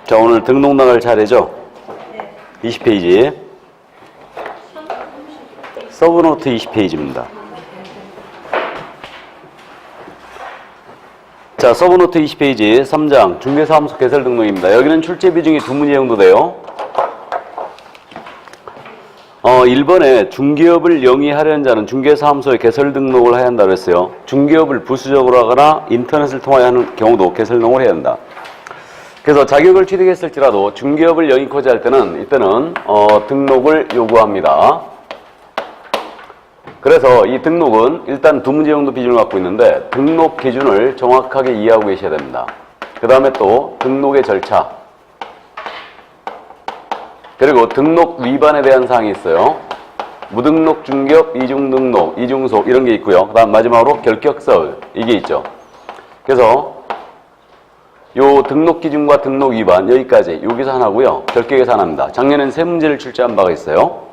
자, 오늘 등록 나갈 차례죠? 20페이지. 서브노트 20페이지입니다. 자, 서브노트 20페이지 3장 중개사무소 개설 등록입니다. 여기는 출제 비중이 2문제 정도 돼요. 1번에 중개업을 영위하려는 자는 중개사무소에 개설 등록을 해야 한다고 했어요. 중개업을 부수적으로 하거나 인터넷을 통하여 하는 경우도 개설 등록을 해야 한다. 그래서 자격을 취득했을지라도 중개업을 영위코자 할 때는 이때는 등록을 요구합니다. 그래서 이 등록은 일단 2문제 정도 비중을 갖고 있는데 등록 기준을 정확하게 이해하고 계셔야 됩니다. 그 다음에 또 등록의 절차, 그리고 등록 위반에 대한 사항이 있어요. 무등록 중개업, 이중등록, 이중속 이런 게 있고요. 그 다음 마지막으로 결격서울 이게 있죠. 그래서 요 등록 기준과 등록 위반 여기까지 여기서 하나고요. 결격에서 하나입니다. 작년엔 3문제를 출제한 바가 있어요.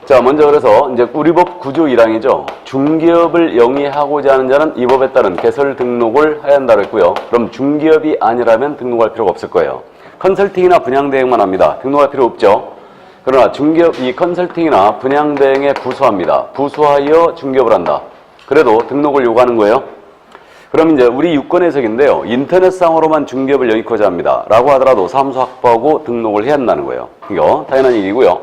자, 먼저 그래서 이제 우리 법 9조 1항이죠. 중개업을 영위하고자 하는 자는 이 법에 따른 개설 등록을 해야 한다고 했고요. 그럼 중개업이 아니라면 등록할 필요가 없을 거예요. 컨설팅이나 분양대행만 합니다. 등록할 필요 없죠. 그러나 중개업, 이 컨설팅이나 분양대행에 부수합니다. 부수하여 중개업을 한다. 그래도 등록을 요구하는 거예요. 그럼 이제 우리 유권 해석인데요. 인터넷상으로만 중개업을 영위코자 합니다. 라고 하더라도 사무소 확보하고 등록을 해야 한다는 거예요. 이거 당연한 일이고요.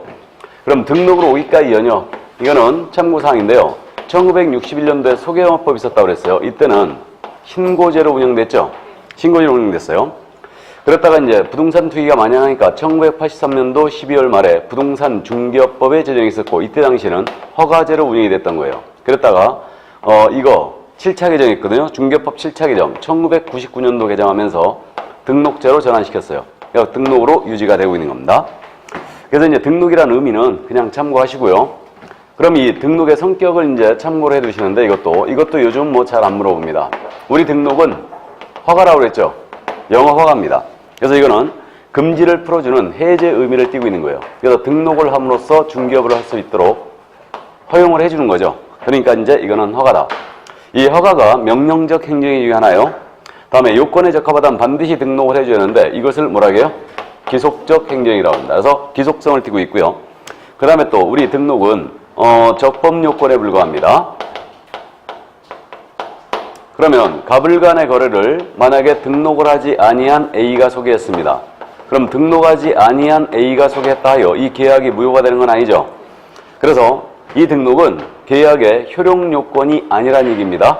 그럼 등록으로 오기까지 연여. 이거는 참고사항인데요. 1961년도에 소개영업법이 있었다고 그랬어요. 이때는 신고제로 운영됐죠. 신고제로 운영됐어요. 그랬다가 이제 부동산 투기가 만연하니까 1983년도 12월 말에 부동산 중개업법에 제정이 있었고 이때 당시에는 허가제로 운영이 됐던 거예요. 그랬다가 이거 7차 개정했거든요. 중개법 7차 개정 1999년도 개정하면서 등록제로 전환시켰어요. 그러니까 등록으로 유지가 되고 있는 겁니다. 그래서 이제 등록이라는 의미는 그냥 참고하시고요. 그럼 이 등록의 성격을 이제 참고를 해 두시는데 이것도 요즘 뭐 잘 안 물어봅니다. 우리 등록은 허가라고 그랬죠. 영어 허가입니다. 그래서 이거는 금지를 풀어주는 해제 의미를 띠고 있는 거예요. 그래서 등록을 함으로써 중개업을 할 수 있도록 허용을 해주는 거죠. 그러니까 이제 이거는 허가다. 이 허가가 명령적 행정이 중에 하나요. 다음에 요건에 적합하다면 반드시 등록을 해줘야 하는데 이것을 뭐라고 해요? 기속적 행정이라고 합니다. 그래서 기속성을 띠고 있고요. 그 다음에 또 우리 등록은 적법 요건에 불과합니다. 그러면 갑을 간의 거래를 만약에 등록을 하지 아니한 A가 소개했습니다. 그럼 등록하지 아니한 A가 소개했다 하여 이 계약이 무효가 되는 건 아니죠. 그래서 이 등록은 계약의 효력 요건이 아니란 얘기입니다.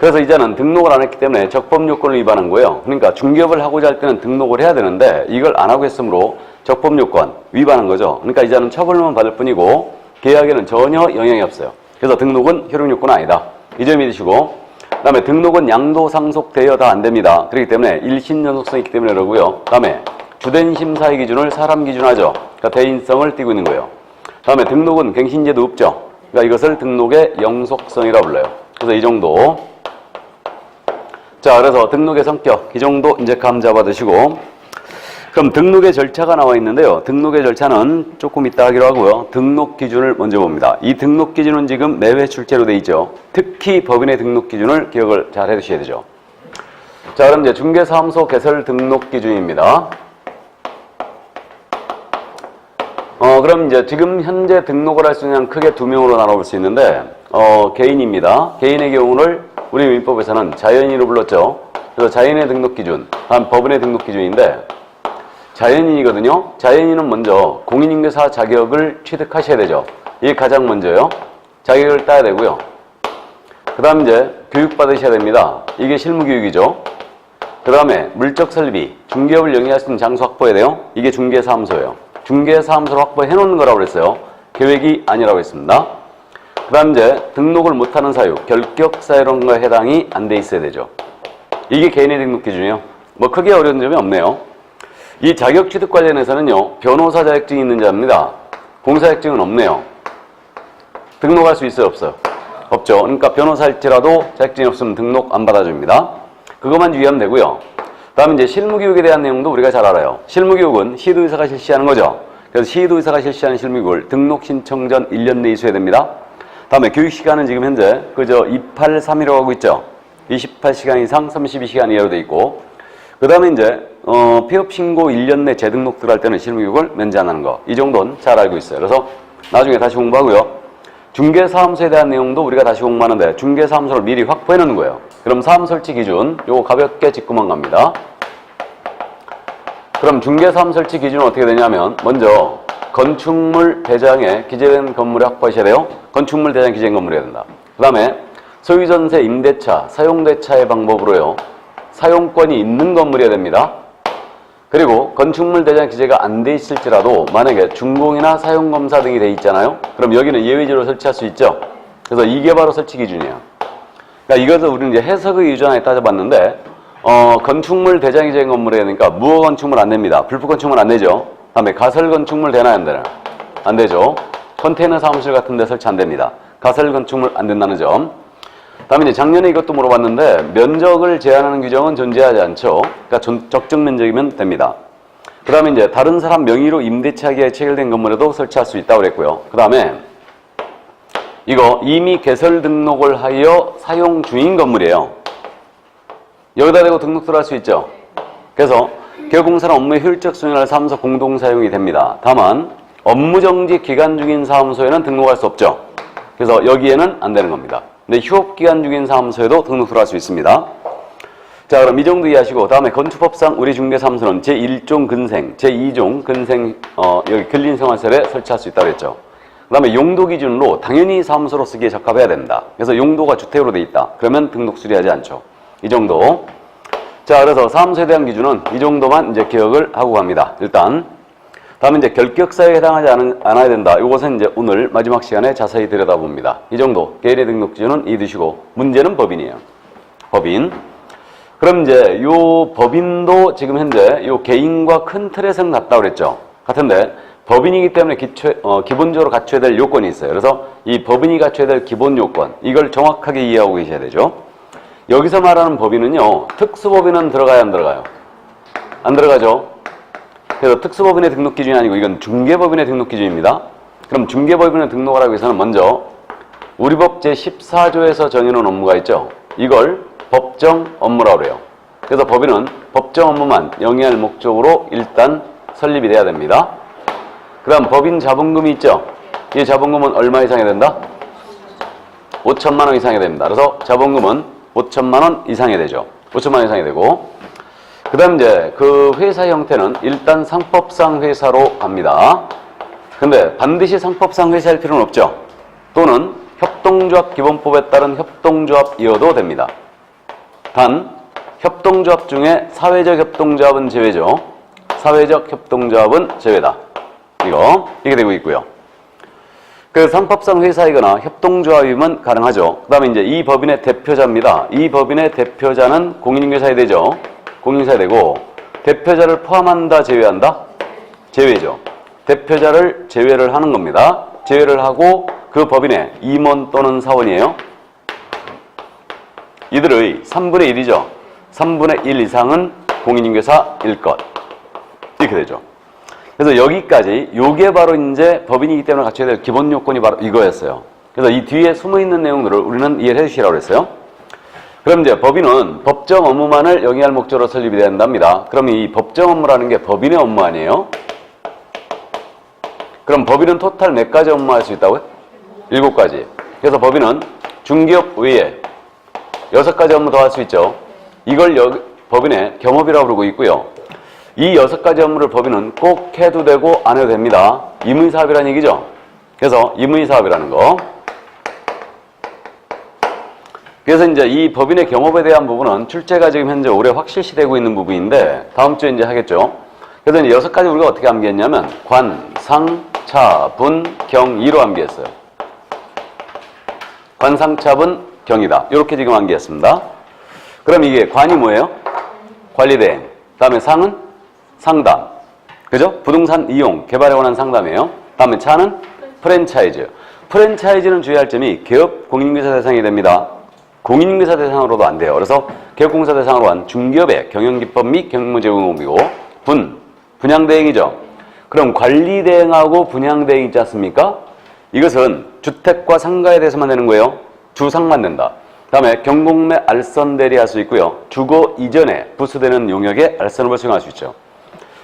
그래서 이제는 등록을 안 했기 때문에 적법 요건을 위반한 거예요. 그러니까 중개업을 하고자 할 때는 등록을 해야 되는데 이걸 안 하고 했으므로 적법 요건 위반한 거죠. 그러니까 이제는 처벌만 받을 뿐이고 계약에는 전혀 영향이 없어요. 그래서 등록은 효력 요건은 아니다. 이 점 믿으시고, 그 다음에 등록은 양도 상속되어 다 안 됩니다. 그렇기 때문에 일신 연속성이 있기 때문에 그러고요. 그 다음에 주된 심사의 기준을 사람 기준하죠. 그러니까 대인성을 띠고 있는 거예요. 그 다음에 등록은 갱신제도 없죠. 그러니까 이것을 등록의 영속성이라고 불러요. 그래서 이 정도. 자, 그래서 등록의 성격 이 정도 이제 감 잡아 두시고, 그럼 등록의 절차가 나와 있는데요. 등록의 절차는 조금 이따 하기로 하고요. 등록 기준을 먼저 봅니다. 이 등록 기준은 지금 매회 출제로 돼 있죠. 특히 법인의 등록 기준을 기억을 잘 해 두셔야 되죠. 자, 그럼 이제 중개사무소 개설 등록 기준입니다. 그럼 이제 지금 현재 등록을 할 수 있는 크게 2명으로 나눠볼 수 있는데, 개인입니다. 개인의 경우를 우리 민법에서는 자연인으로 불렀죠. 그래서 자연인의 등록 기준, 다음 법인의 등록 기준인데, 자연인이거든요. 자연인은 먼저 공인중개사 자격을 취득하셔야 되죠. 이게 가장 먼저요. 자격을 따야 되고요. 그 다음 이제 교육받으셔야 됩니다. 이게 실무교육이죠. 그 다음에 물적 설비, 중개업을 영위할 수 있는 장소 확보해야 돼요. 이게 중개사무소예요. 중개사무소를 확보해 놓는 거라고 그랬어요. 계획이 아니라고 했습니다. 그 다음 이제 등록을 못하는 사유, 결격사 이런 거에 해당이 안 돼 있어야 되죠. 이게 개인의 등록 기준이에요. 뭐 크게 어려운 점이 없네요. 이 자격 취득 관련해서는요, 변호사 자격증이 있는 자입니다. 공사 자격증은 없네요. 등록할 수 있어요, 없어요? 없죠. 그러니까 변호사일지라도 자격증이 없으면 등록 안 받아줍니다. 그것만 유의하면 되고요. 다음 이제 실무교육에 대한 내용도 우리가 잘 알아요. 실무교육은 시도의사가 실시하는 거죠. 그래서 시도의사가 실시하는 실무교육을 등록 신청 전 1년 내에 있어야 됩니다. 다음에 교육시간은 지금 현재 그저 283이라고 하고 있죠. 28시간 이상 32시간 이하로 돼 있고, 그 다음에 이제 폐업 신고 1년 내 재등록 들어갈 때는 실무교육을 면제하는 거, 이 정도는 잘 알고 있어요. 그래서 나중에 다시 공부하고요. 중개사무소에 대한 내용도 우리가 다시 공부하는데 중개사무소를 미리 확보해 놓는 거예요. 그럼 사무 설치 기준 요거 가볍게 짚고만 갑니다. 그럼 중개사무 설치 기준은 어떻게 되냐면, 먼저 건축물 대장에 기재된 건물을 확보하셔야 돼요. 건축물 대장에 기재된 건물이어야 된다. 그 다음에 소유전세, 임대차, 사용대차의 방법으로요, 사용권이 있는 건물이어야 됩니다. 그리고 건축물 대장 기재가 안 돼 있을지라도 만약에 준공이나 사용검사 등이 돼 있잖아요. 그럼 여기는 예외지로 설치할 수 있죠. 그래서 이게 바로 설치 기준이에요. 그러니까 이것을 우리는 이제 해석의 유전에 따져봤는데, 건축물 대장 기재된 건물이니까 그러니까 무허 건축물 안 됩니다. 불법 건축물 안 되죠. 다음에 가설 건축물 되나요, 안 되나요? 안 되죠. 컨테이너 사무실 같은 데 설치 안 됩니다. 가설 건축물 안 된다는 점. 다음에 이제 작년에 이것도 물어봤는데, 면적을 제한하는 규정은 존재하지 않죠. 그러니까 적정 면적이면 됩니다. 그 다음에 이제 다른 사람 명의로 임대차기에 체결된 건물에도 설치할 수 있다고 그랬고요. 그 다음에 이거 이미 개설 등록을 하여 사용 중인 건물이에요. 여기다 대고 등록 들어갈 수 있죠. 그래서 개업공사는 업무의 효율적 수행을 사무소 공동 사용이 됩니다. 다만 업무정지 기간 중인 사무소에는 등록할 수 없죠. 그래서 여기에는 안 되는 겁니다. 근데 휴업기간 중인 사무소에도 등록 들어갈 수 있습니다. 자, 그럼 이 정도 이해하시고, 다음에 건축법상 우리 중개사무소는 제1종 근생, 제2종 근생, 여기 근린생활시설에 설치할 수 있다고 했죠. 그 다음에 용도 기준으로 당연히 사무소로 쓰기에 적합해야 된다. 그래서 용도가 주택으로 돼 있다. 그러면 등록 수리하지 않죠. 이 정도. 자, 그래서 사무소에 대한 기준은 이 정도만 이제 기억을 하고 갑니다. 일단. 다음에 이제 결격사유에 해당하지 않아야 된다. 이것은 이제 오늘 마지막 시간에 자세히 들여다봅니다. 이 정도. 개인의 등록 기준은 이해두시고, 문제는 법인이에요. 법인. 그럼 이제 요 법인도 지금 현재 요 개인과 큰 틀에서는 같다고 그랬죠. 같은데, 법인이기 때문에 기본적으로 갖춰야 될 요건이 있어요. 그래서 이 법인이 갖춰야 될 기본 요건, 이걸 정확하게 이해하고 계셔야 되죠. 여기서 말하는 법인은요, 특수법인은 들어가요, 안 들어가요? 안 들어가죠. 그래서 특수법인의 등록 기준이 아니고 이건 중개법인의 등록 기준입니다. 그럼 중개법인의 등록을 하기 위해서는 먼저 우리 법 제14조에서 정해놓은 업무가 있죠. 이걸 법정 업무라고 그래요. 그래서 법인은 법정 업무만 영위할 목적으로 일단 설립이 돼야 됩니다. 그 다음 법인 자본금이 있죠. 이 자본금은 얼마 이상이 된다? 5천만 원 이상이 됩니다. 그래서 자본금은 5천만 원 이상이 되죠. 5천만 원 이상이 되고, 그 다음 이제 그 회사 형태는 일단 상법상 회사로 갑니다. 근데 반드시 상법상 회사일 필요는 없죠. 또는 협동조합 기본법에 따른 협동조합이어도 됩니다. 단 협동조합 중에 사회적 협동조합은 제외죠. 사회적 협동조합은 제외다. 이게 되고 있고요. 그래서 상법상 회사이거나 협동조합이면 가능하죠. 그 다음에 이제 이 법인의 대표자입니다. 이 법인의 대표자는 공인인계사에 되죠. 공인사에 되고, 대표자를 포함한다, 제외한다? 제외죠. 대표자를 제외를 하는 겁니다. 제외를 하고 그 법인의 임원 또는 사원이에요. 이들의 3분의 1이죠. 3분의 1 이상은 공인인계사일 것. 이렇게 되죠. 그래서 여기까지, 요게 바로 이제 법인이기 때문에 갖춰야 될 기본 요건이 바로 이거였어요. 그래서 이 뒤에 숨어 있는 내용들을 우리는 이해를 해주시라고 그랬어요. 그럼 이제 법인은 법정 업무만을 영위할 목적으로 설립이 된답니다. 그럼 이 법정 업무라는 게 법인의 업무 아니에요? 그럼 법인은 토탈 몇 가지 업무 할 수 있다고요? 7가지. 그래서 법인은 중개업 외에 6가지 업무 더 할 수 있죠. 이걸 법인의 겸업이라고 부르고 있고요. 이 6가지 업무를 법인은 꼭 해도 되고 안 해도 됩니다. 임의사업이라는 얘기죠. 그래서 임의사업이라는 거. 그래서 이제 이 법인의 경업에 대한 부분은 출제가 지금 현재 올해 확실시되고 있는 부분인데 다음 주에 이제 하겠죠. 그래서 이제 6가지 우리가 어떻게 암기했냐면 관, 상, 차, 분, 경, 이로 암기했어요. 관, 상, 차, 분, 경이다. 이렇게 지금 암기했습니다. 그럼 이게 관이 뭐예요? 관리대행. 다음에 상은 상담. 그죠? 부동산 이용, 개발에 관한 상담이에요. 다음에 차는 프랜차이즈. 프랜차이즈는 주의할 점이 개업 공인인계사 대상이 됩니다. 공인인계사 대상으로도 안 돼요. 그래서 개업공사 대상으로 한 중기업의 경영기법 및 경무제공업이고, 분양대행이죠. 그럼 관리대행하고 분양대행 있지 않습니까? 이것은 주택과 상가에 대해서만 되는 거예요. 주상만 된다. 다음에 경공내 알선 대리할 수 있고요. 주거 이전에 부수되는 용역에 알선업을 수행할 수 있죠.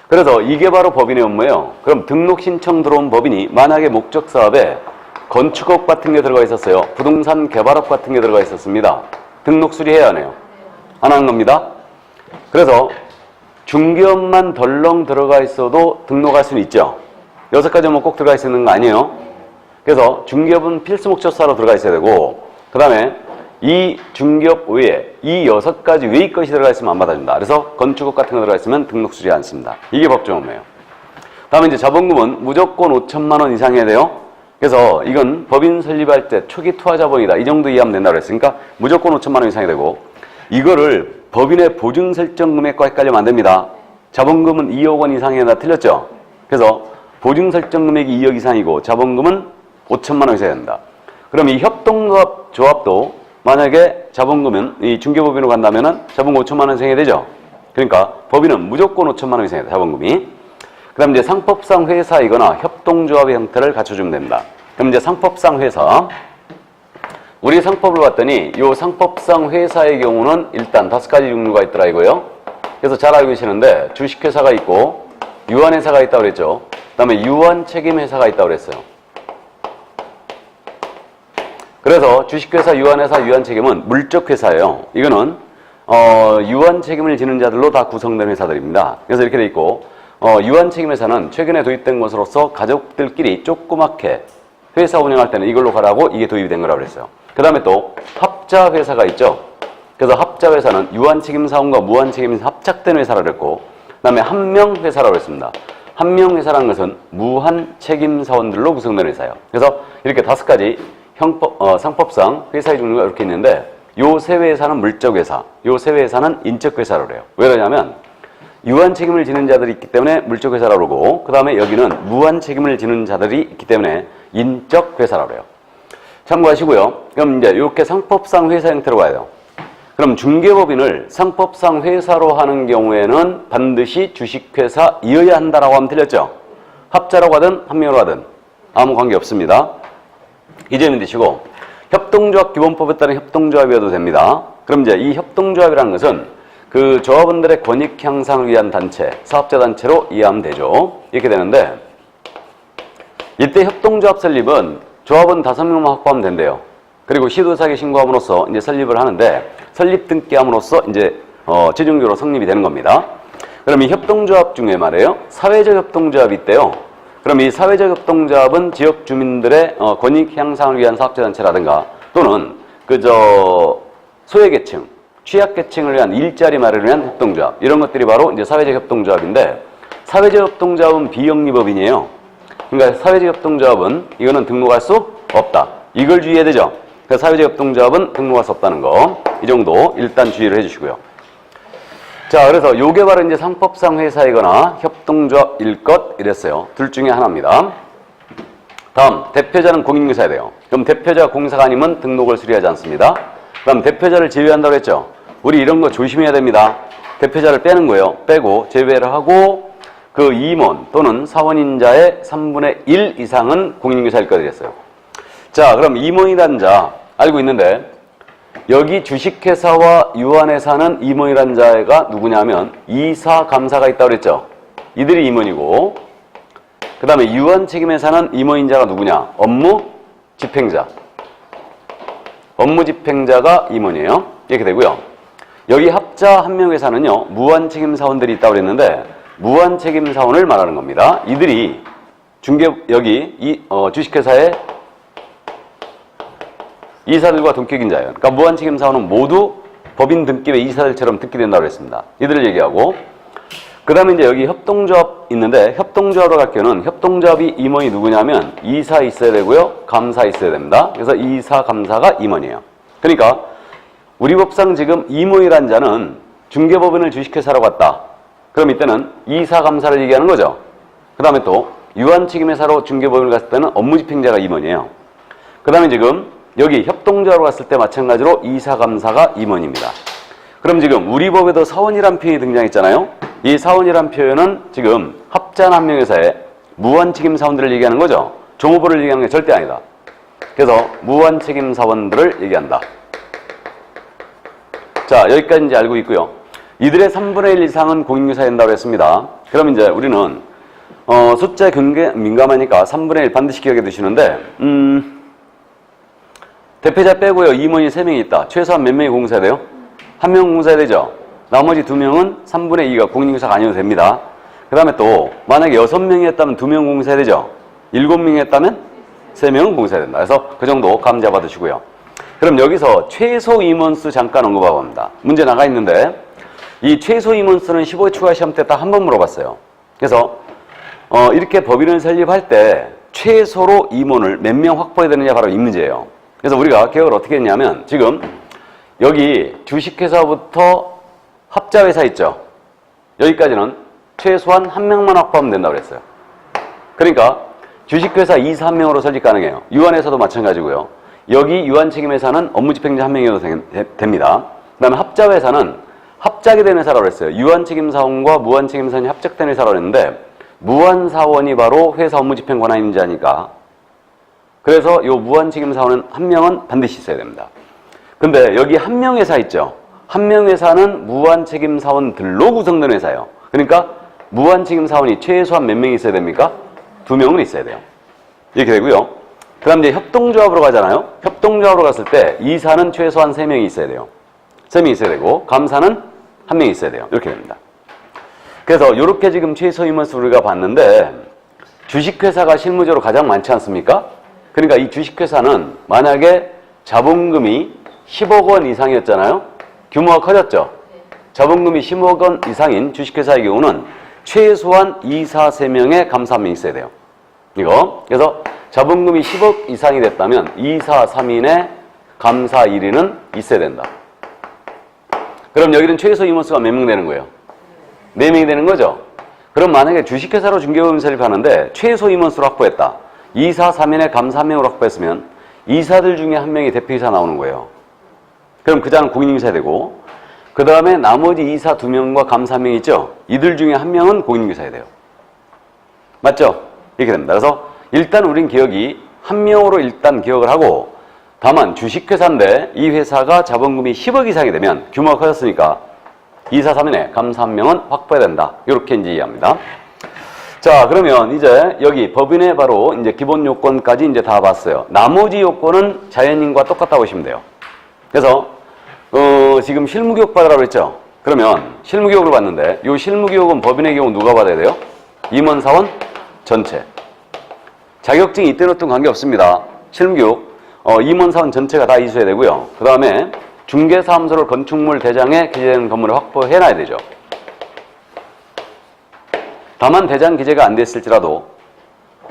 그래서 이게 바로 법인의 업무예요. 그럼 등록 신청 들어온 법인이 만약에 목적 사업에 건축업 같은 게 들어가 있었어요. 부동산 개발업 같은 게 들어가 있었습니다. 등록 수리해야 하네요. 안 하는 겁니다. 그래서 중개업만 덜렁 들어가 있어도 등록할 수는 있죠. 6가지 업무 꼭 들어가 있는 거 아니에요. 그래서 중개업은 필수 목적사로 들어가 있어야 되고, 그 다음에 이 중개업 외에 이 6가지 외의 것이 들어가 있으면 안 받아준다. 그래서 건축업 같은 거 들어가 있으면 등록 수리 않습니다. 이게 법정 업무예요. 다음에 이제 자본금은 무조건 5천만 원 이상 해야 돼요. 그래서 이건 법인 설립할 때 초기 투하 자본이다. 이 정도 이해하면 된다고 그랬으니까 무조건 5천만 원 이상이 되고, 이거를 법인의 보증 설정 금액과 헷갈리면 안 됩니다. 자본금은 2억 원 이상이 다 틀렸죠. 그래서 보증 설정 금액이 2억 이상이고 자본금은 5천만 원 이상이 된다. 그럼 이 협동조합 조합도 만약에 자본금은 이 중개법인으로 간다면은 자본금 5천만 원 이상이 되죠. 그러니까 법인은 무조건 5천만 원 이상이 돼, 자본금이. 그 다음 이제 상법상 회사이거나 협동조합의 형태를 갖춰주면 됩니다. 그럼 이제 상법상 회사. 우리 상법을 봤더니 이 상법상 회사의 경우는 일단 5가지 종류가 있더라 이거요. 그래서 잘 알고 계시는데 주식회사가 있고 유한회사가 있다고 그랬죠. 그 다음에 유한책임회사가 있다고 그랬어요. 그래서 주식회사, 유한회사, 유한책임은 물적회사예요. 이거는 유한책임을 지는 자들로 다 구성된 회사들입니다. 그래서 이렇게 돼 있고, 유한책임회사는 최근에 도입된 것으로서 가족들끼리 조그맣게 회사 운영할 때는 이걸로 가라고 이게 도입이 된 거라고 그랬어요. 그 다음에 또 합자회사가 있죠. 그래서 합자회사는 유한책임사원과 무한책임사 합작된 회사라고 그랬고, 그 다음에 한명회사라고 그랬습니다. 한명회사라는 것은 무한책임사원들로 구성된 회사예요. 그래서 이렇게 5가지 상법상 회사의 종류가 이렇게 있는데, 요 세 회사는 물적회사, 요 세 회사는 인적회사라고 해요. 왜 그러냐면 유한 책임을 지는 자들이 있기 때문에 물적회사라고 그러고, 그 다음에 여기는 무한 책임을 지는 자들이 있기 때문에 인적회사라고 해요. 참고하시고요. 그럼 이제 이렇게 상법상 회사 형태로 가야 돼요. 그럼 중개법인을 상법상 회사로 하는 경우에는 반드시 주식회사이어야 한다라고 하면 틀렸죠. 합자라고 하든 한명으로 하든 아무 관계 없습니다. 이제는 되시고, 협동조합 기본법에 따른 협동조합이어도 됩니다. 그럼 이제 이 협동조합이라는 것은 그 조합원들의 권익 향상을 위한 단체, 사업자 단체로 이해하면 되죠. 이렇게 되는데, 이때 협동조합 설립은 조합원 5명만 확보하면 된대요. 그리고 시도사기 신고함으로써 이제 설립을 하는데, 설립 등기함으로써 이제 최종적으로 성립이 되는 겁니다. 그럼 이 협동조합 중에 말이에요, 사회적 협동조합이 있대요. 그럼 이 사회적 협동조합은 지역 주민들의 권익 향상을 위한 사업자단체라든가 또는 소외계층, 취약계층을 위한 일자리 마련을 위한 협동조합, 이런 것들이 바로 이제 사회적 협동조합인데, 사회적 협동조합은 비영리법인이에요. 그러니까 사회적 협동조합은 이거는 등록할 수 없다. 이걸 주의해야 되죠. 그래서 사회적 협동조합은 등록할 수 없다는 거, 이 정도 일단 주의를 해주시고요. 자, 그래서 요게 바로 이제 상법상 회사이거나 협동조합일 것 이랬어요. 둘 중에 하나입니다. 다음, 대표자는 공인중개사야 돼요. 그럼 대표자가 공사가 아니면 등록을 수리하지 않습니다. 그럼 대표자를 제외한다고 했죠. 우리 이런 거 조심해야 됩니다. 대표자를 빼는 거예요. 빼고 제외를 하고 그 임원 또는 사원인자의 3분의 1 이상은 공인중개사일 것 이랬어요. 자, 그럼 임원이란 자 알고 있는데, 여기 주식회사와 유한회사는 임원이라는 자가 누구냐면 이사, 감사가 있다고 그랬죠. 이들이 임원이고, 그 다음에 유한책임회사는 임원인 자가 누구냐? 업무 집행자. 업무 집행자가 임원이에요. 이렇게 되고요. 여기 합자 한명회사는요, 무한책임사원들이 있다고 그랬는데, 무한책임사원을 말하는 겁니다. 이들이 여기 주식회사의 이사들과 동격인 자예요. 그러니까 무한책임사원은 모두 법인 등기의 이사들처럼 등기된다고 했습니다. 이들을 얘기하고, 그 다음에 이제 여기 협동조합 있는데, 협동조합으로 갈 경우는 협동조합이 임원이 누구냐면 이사 있어야 되고요, 감사 있어야 됩니다. 그래서 이사, 감사가 임원이에요. 그러니까 우리 법상 지금 임원이란 자는 중개법인을 주식회사로 갔다. 그럼 이때는 이사, 감사를 얘기하는 거죠. 그 다음에 또 유한책임회사로 중개법인을 갔을 때는 업무집행자가 임원이에요. 그 다음에 지금 여기 협동조합으로 갔을 때 마찬가지로 이사, 감사가 임원입니다. 그럼 지금 우리 법에도 사원이란 표현이 등장했잖아요. 이 사원이란 표현은 지금 합자 한명회사의 무한책임사원들을 얘기하는 거죠. 종업원을 얘기하는 게 절대 아니다. 그래서 무한책임사원들을 얘기한다. 자, 여기까지 이제 알고 있고요. 이들의 3분의 1 이상은 공인중개사에 된다고 했습니다. 그럼 이제 우리는 숫자에 민감하니까 3분의 1 반드시 기억해 두시는데 대표자 빼고요. 임원이 3명이 있다. 최소한 몇 명이 공사해야 돼요? 1명 공사해야 되죠. 나머지 2명은 3분의 2가 공인중개사가 아니어도 됩니다. 그 다음에 또 만약에 6명이 했다면 2명 공사해야 되죠. 7명이 했다면 3명은 공사해야 된다. 그래서 그 정도 감 잡아두시고요. 그럼 여기서 최소 임원수 잠깐 언급하고 합니다. 문제 나가 있는데 이 최소 임원수는 15회 추가 시험 때 딱 한 번 물어봤어요. 그래서 이렇게 법인을 설립할 때 최소로 임원을 몇 명 확보해야 되느냐 바로 이 문제예요. 그래서 우리가 개혁을 어떻게 했냐면 지금 여기 주식회사부터 합자회사 있죠. 여기까지는 최소한 1명만 확보하면 된다고 그랬어요. 그러니까 주식회사 2, 3명으로 설립 가능해요. 유한회사도 마찬가지고요. 여기 유한책임회사는 업무집행자 1명이어도 됩니다. 그 다음에 합자회사는 합작이 된 회사라고 했어요. 유한책임사원과 무한책임사원이 합작된 회사라고 했는데 무한사원이 바로 회사 업무집행 권한임자니까 그래서 이 무한책임사원은 1명은 반드시 있어야 됩니다. 근데 여기 1명 회사 있죠. 1명 회사는 무한책임사원들로 구성된 회사예요. 그러니까 무한책임사원이 최소한 몇 명이 있어야 됩니까? 2명은 있어야 돼요. 이렇게 되고요. 그 다음 이제 협동조합으로 가잖아요. 협동조합으로 갔을 때 이사는 최소한 3명이 있어야 돼요. 3명이 있어야 되고 감사는 1명이 있어야 돼요. 이렇게 됩니다. 그래서 이렇게 지금 최소 임원수 우리가 봤는데 주식회사가 실무적으로 가장 많지 않습니까? 그러니까 이 주식회사는 만약에 자본금이 10억 원 이상이었잖아요. 규모가 커졌죠. 자본금이 10억 원 이상인 주식회사의 경우는 최소한 이사 3명에 감사 1명이 있어야 돼요. 이거. 그래서 자본금이 10억 이상이 됐다면 이사 3인에 감사 1인은 있어야 된다. 그럼 여기는 최소 임원수가 몇 명 되는 거예요? 4명이 되는 거죠? 그럼 만약에 주식회사로 중개법인 설립하는데 최소 임원수로 확보했다. 이사 3인에 감사 1명으로 확보했으면 이사들 중에 1명이 대표이사 나오는 거예요. 그럼 그 자는 공인중개사 되고 그 다음에 나머지 이사 2명과 감사 1명 있죠? 이들 중에 1명은 공인중개사야 돼요. 맞죠? 이렇게 됩니다. 그래서 일단 우린 기억이 1명으로 일단 기억을 하고 다만 주식회사인데 이 회사가 자본금이 10억 이상이 되면 규모가 커졌으니까 이사 3인에 감사 1명은 확보해야 된다. 이렇게 이제 이해합니다. 자, 그러면 이제 여기 법인의 바로 이제 기본 요건까지 이제 다 봤어요. 나머지 요건은 자연인과 똑같다고 보시면 돼요. 그래서 지금 실무교육 받으라고 했죠. 그러면 실무교육을 받는데 이 실무교육은 법인의 경우 누가 받아야 돼요? 임원사원 전체. 자격증이 이때 놓든 관계없습니다. 실무교육 임원사원 전체가 다 이수해야 되고요. 그 다음에 중개사무소를 건축물 대장에 기재되는 건물을 확보해놔야 되죠. 다만 대장 기재가 안 됐을지라도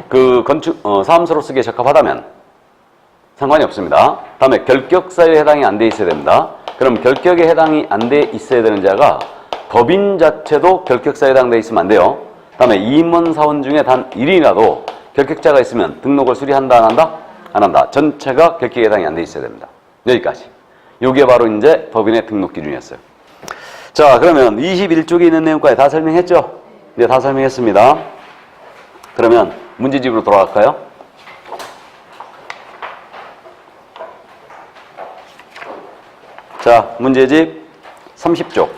그 사무소로 쓰기에 적합하다면 상관이 없습니다. 다음에 결격사유에 해당이 안 돼 있어야 됩니다. 그럼 결격에 해당이 안 돼 있어야 되는 자가 법인 자체도 결격사유에 해당돼 있으면 안 돼요. 다음에 임원사원 중에 단 1인이라도 결격자가 있으면 등록을 수리한다 안 한다? 안 한다. 전체가 결격에 해당이 안 돼 있어야 됩니다. 여기까지. 이게 바로 이제 법인의 등록 기준이었어요. 자, 그러면 21쪽에 있는 내용까지 다 설명했죠? 네, 다 설명했습니다. 그러면 문제집으로 돌아갈까요? 자, 문제집 30쪽.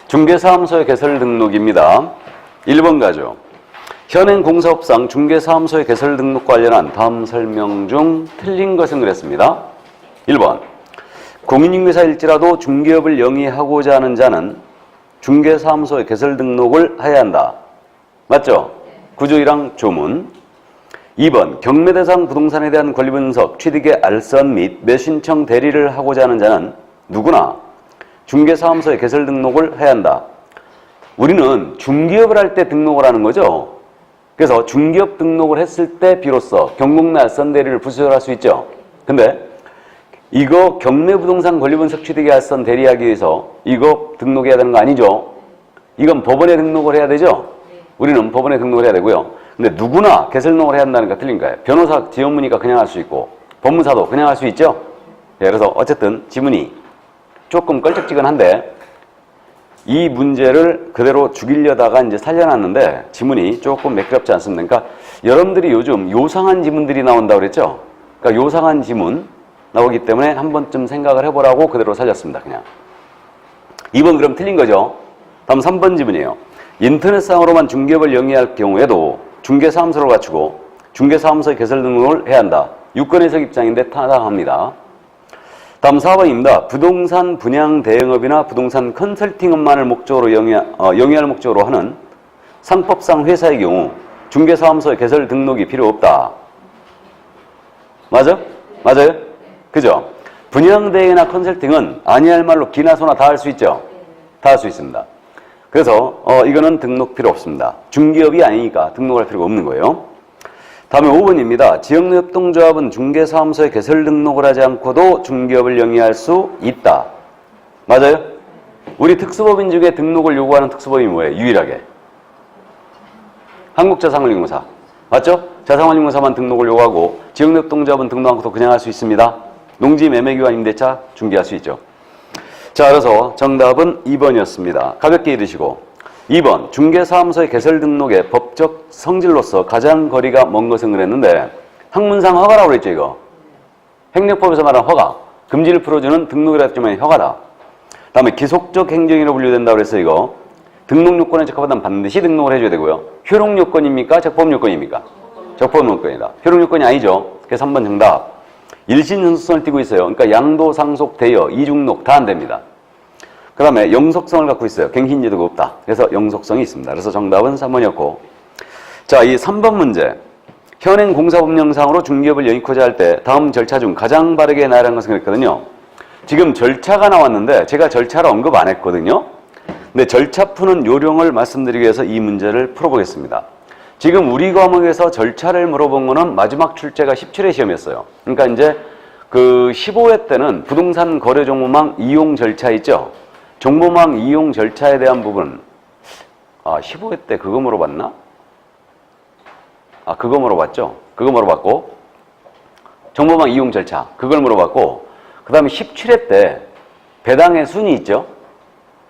중개사무소의 개설 등록입니다. 1번 가죠. 현행 공사업상 중개사무소의 개설 등록 관련한 다음 설명 중 틀린 것은 그랬습니다. 1번. 공인중개사일지라도 중개업을 영위하고자 하는 자는 중개사무소의 개설 등록을 해야 한다. 맞죠? 구조 1항 조문. 2번. 경매대상 부동산에 대한 권리분석, 취득의 알선 및 매수신청 대리를 하고자 하는 자는 누구나 중개사무소의 개설 등록을 해야 한다. 우리는 중개업을 할 때 등록을 하는 거죠. 그래서 중개업 등록을 했을 때 비로소 경공매 알선 대리를 부수할 수 있죠. 근데 이거 경매부동산 권리분석 취득의 알선 대리하기 위해서 이거 등록해야 되는 거 아니죠? 이건 법원에 등록을 해야 되죠? 우리는 법원에 등록을 해야 되고요. 근데 누구나 개설 등록을 해야 한다는 거 틀린 거예요. 변호사 지원문의가 그냥 할 수 있고 법무사도 그냥 할 수 있죠? 네, 그래서 어쨌든 지문이 조금 껄쩍지근한데 이 문제를 그대로 죽이려다가 이제 살려놨는데 지문이 조금 매끄럽지 않습니다. 그러니까 여러분들이 요즘 요상한 지문들이 나온다고 그랬죠? 그러니까 요상한 지문, 나오기 때문에 한 번쯤 생각을 해보라고 그대로 살렸습니다. 그냥. 2번 그럼 틀린 거죠. 다음 3번 지문이에요. 인터넷상으로만 중개업을 영위할 경우에도 중개사무소를 갖추고 중개사무소의 개설 등록을 해야 한다. 유권해석 입장인데 타당합니다. 다음 4번입니다. 부동산 분양 대행업이나 부동산 컨설팅업만을 목적으로 영위할 목적으로 하는 상법상 회사의 경우 중개사무소의 개설 등록이 필요 없다. 맞아? 맞아요? 그죠? 분양 대행이나 컨설팅은 아니할 말로 기나 소나 다 할 수 있죠? 다 할 수 있습니다. 그래서 이거는 등록 필요 없습니다. 중개업이 아니니까 등록할 필요가 없는 거예요. 다음에 5번입니다. 지역협동조합은 중개사무소에 개설 등록을 하지 않고도 중개업을 영위할 수 있다. 맞아요? 우리 특수법인 중에 등록을 요구하는 특수법인이 뭐예요? 유일하게. 한국자산관리공사. 맞죠? 자산관리공사만 등록을 요구하고 지역협동조합은 등록 않고도 그냥 할 수 있습니다. 농지매매기관 임대차 중개할 수 있죠. 자, 그래서 정답은 2번이었습니다. 가볍게 읽으시고 2번 중개사무소의 개설 등록의 법적 성질로서 가장 거리가 먼 것은 그랬는데 학문상 허가라고 그랬죠. 이거 행정법에서 말하는 허가, 금지를 풀어주는 등록이라 했지만 허가다. 다음에 기속적 행정이라고 분류된다고 그래서 이거 등록 요건에 적합하다면 반드시 등록을 해줘야 되고요. 효력 요건입니까? 적법 요건입니까? 적법 요건이다. 효력 요건이 아니죠. 그래서 3번 정답. 일신전속성을 띠고 있어요. 그러니까 양도, 상속, 대여, 이중록 다 안 됩니다. 그 다음에 영속성을 갖고 있어요. 갱신제도가 없다. 그래서 영속성이 있습니다. 그래서 정답은 3번이었고. 자, 이 3번 문제. 현행 공사법령상으로 중개업을 영위하고자 할 때 다음 절차 중 가장 바르게 나열한 것은 그랬거든요. 지금 절차가 나왔는데 제가 절차를 언급 안 했거든요. 근데 절차 푸는 요령을 말씀드리기 위해서 이 문제를 풀어보겠습니다. 지금 우리 과목에서 절차를 물어본 거는 마지막 출제가 17회 시험이었어요. 그러니까 이제 그 15회 때는 부동산 거래 정보망 이용 절차 있죠? 정보망 이용 절차에 대한 부분. 15회 때 그거 물어봤나? 그거 물어봤죠? 그거 물어봤고, 정보망 이용 절차, 그걸 물어봤고, 그 다음에 17회 때 배당의 순위 있죠?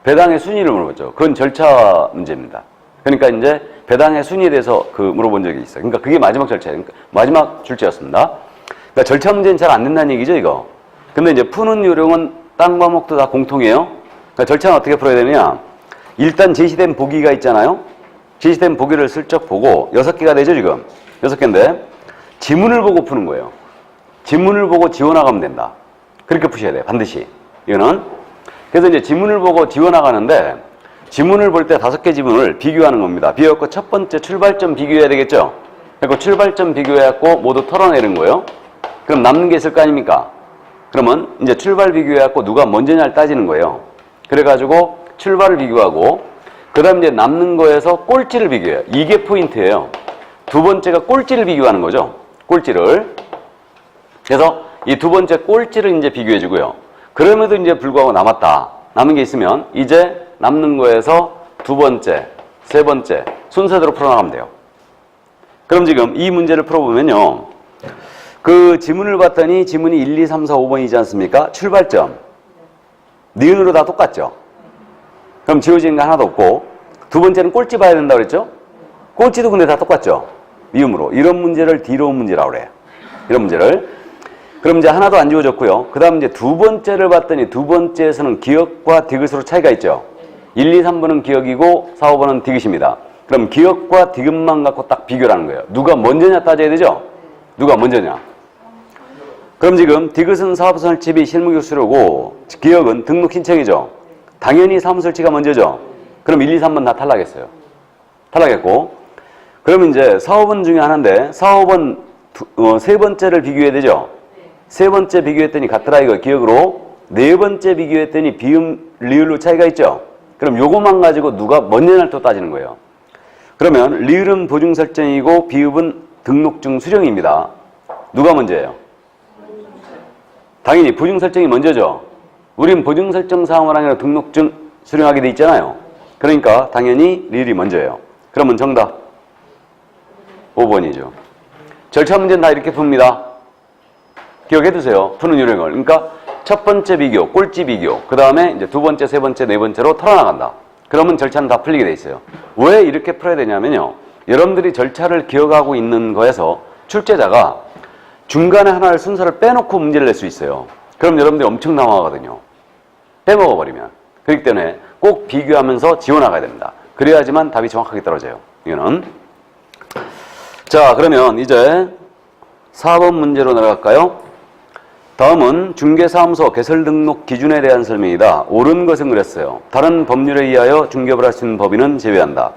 배당의 순위를 물어봤죠. 그건 절차 문제입니다. 그러니까 이제 배당의 순위에 대해서 물어본 적이 있어요. 그러니까 그게 마지막 절차예요. 그러니까 마지막 출제였습니다. 그러니까 절차 문제는 잘 안 된다는 얘기죠, 이거. 근데 이제 푸는 요령은 딴 과목도 다 공통이에요. 그러니까 절차는 어떻게 풀어야 되느냐? 일단 제시된 보기가 있잖아요. 제시된 보기를 슬쩍 보고 6개가 되죠, 지금. 6개인데 지문을 보고 푸는 거예요. 지문을 보고 지워나가면 된다. 그렇게 푸셔야 돼요, 반드시. 이거는. 그래서 이제 지문을 보고 지워나가는데 지문을 볼 때 5개 지문을 비교하는 겁니다. 비교해갖고 첫 번째 출발점 비교해야 되겠죠? 그리고 출발점 비교해갖고 모두 털어내는 거예요. 그럼 남는 게 있을 거 아닙니까? 그러면 이제 출발 비교해갖고 누가 먼저냐를 따지는 거예요. 그래가지고 출발을 비교하고 그 다음 이제 남는 거에서 꼴찌를 비교해요. 이게 포인트예요. 두 번째가 꼴찌를 비교하는 거죠. 꼴찌를. 그래서 이 두 번째 꼴찌를 이제 비교해 주고요. 그럼에도 이제 불구하고 남았다. 남은 게 있으면 이제 남는 거에서 두 번째, 세 번째 순서대로 풀어나가면 돼요. 그럼 지금 이 문제를 풀어보면요. 그 지문을 봤더니 지문이 1, 2, 3, 4, 5번이지 않습니까? 출발점. 니은으로 다 똑같죠? 그럼 지워지는 거 하나도 없고 두 번째는 꼴찌 봐야 된다고 그랬죠? 꼴찌도 근데 다 똑같죠? 미음으로. 이런 문제를 뒤로운 문제라고 그래요. 이런 문제를. 그럼 이제 하나도 안 지워졌고요. 그 다음 이제 두 번째를 봤더니 두 번째에서는 기역과 디귿으로 차이가 있죠? 1, 2, 3번은 기역이고 4, 5번은 디귿입니다. 그럼 기역과 디귿만 갖고 딱 비교를 하는 거예요. 누가 먼저냐 따져야 되죠? 누가 먼저냐? 그럼 지금 디귿은 사업설치비 실무교수료고 기역은 등록 신청이죠. 당연히 사무설치가 먼저죠. 그럼 1, 2, 3번 다 탈락했어요. 탈락했고 그럼 이제 사업은 중에 하나인데 사업은 세 번째를 비교해야 되죠. 세 번째 비교했더니 같더라 이거 기역으로. 네 번째 비교했더니 비음, 리을로 차이가 있죠. 그럼 요것만 가지고 누가 먼저냐를 또 따지는 거예요. 그러면 리을은 보증 설정이고 비읍은 등록증 수령입니다. 누가 먼저예요? 당연히 보증 설정이 먼저죠. 우린 보증 설정 사항을 아니라 등록증 수령하게 돼 있잖아요. 그러니까 당연히 리을이 먼저예요. 그러면 정답 5번이죠. 절차 문제는 다 이렇게 풉니다. 기억해 두세요. 푸는 요령을. 그러니까 첫 번째 비교, 꼴찌 비교, 그 다음에 이제 두 번째, 세 번째, 네 번째로 털어나간다. 그러면 절차는 다 풀리게 돼 있어요. 왜 이렇게 풀어야 되냐면요. 여러분들이 절차를 기억하고 있는 거에서 출제자가 중간에 하나를 순서를 빼놓고 문제를 낼 수 있어요. 그럼 여러분들이 엄청 당황하거든요. 빼먹어버리면. 그렇기 때문에 꼭 비교하면서 지워나가야 됩니다. 그래야지만 답이 정확하게 떨어져요. 이거는. 자, 그러면 이제 4번 문제로 내려갈까요? 다음은 중개사무소 개설 등록 기준에 대한 설명이다. 옳은 것은 그랬어요. 다른 법률에 의하여 중개업을 할 수 있는 법인은 제외한다.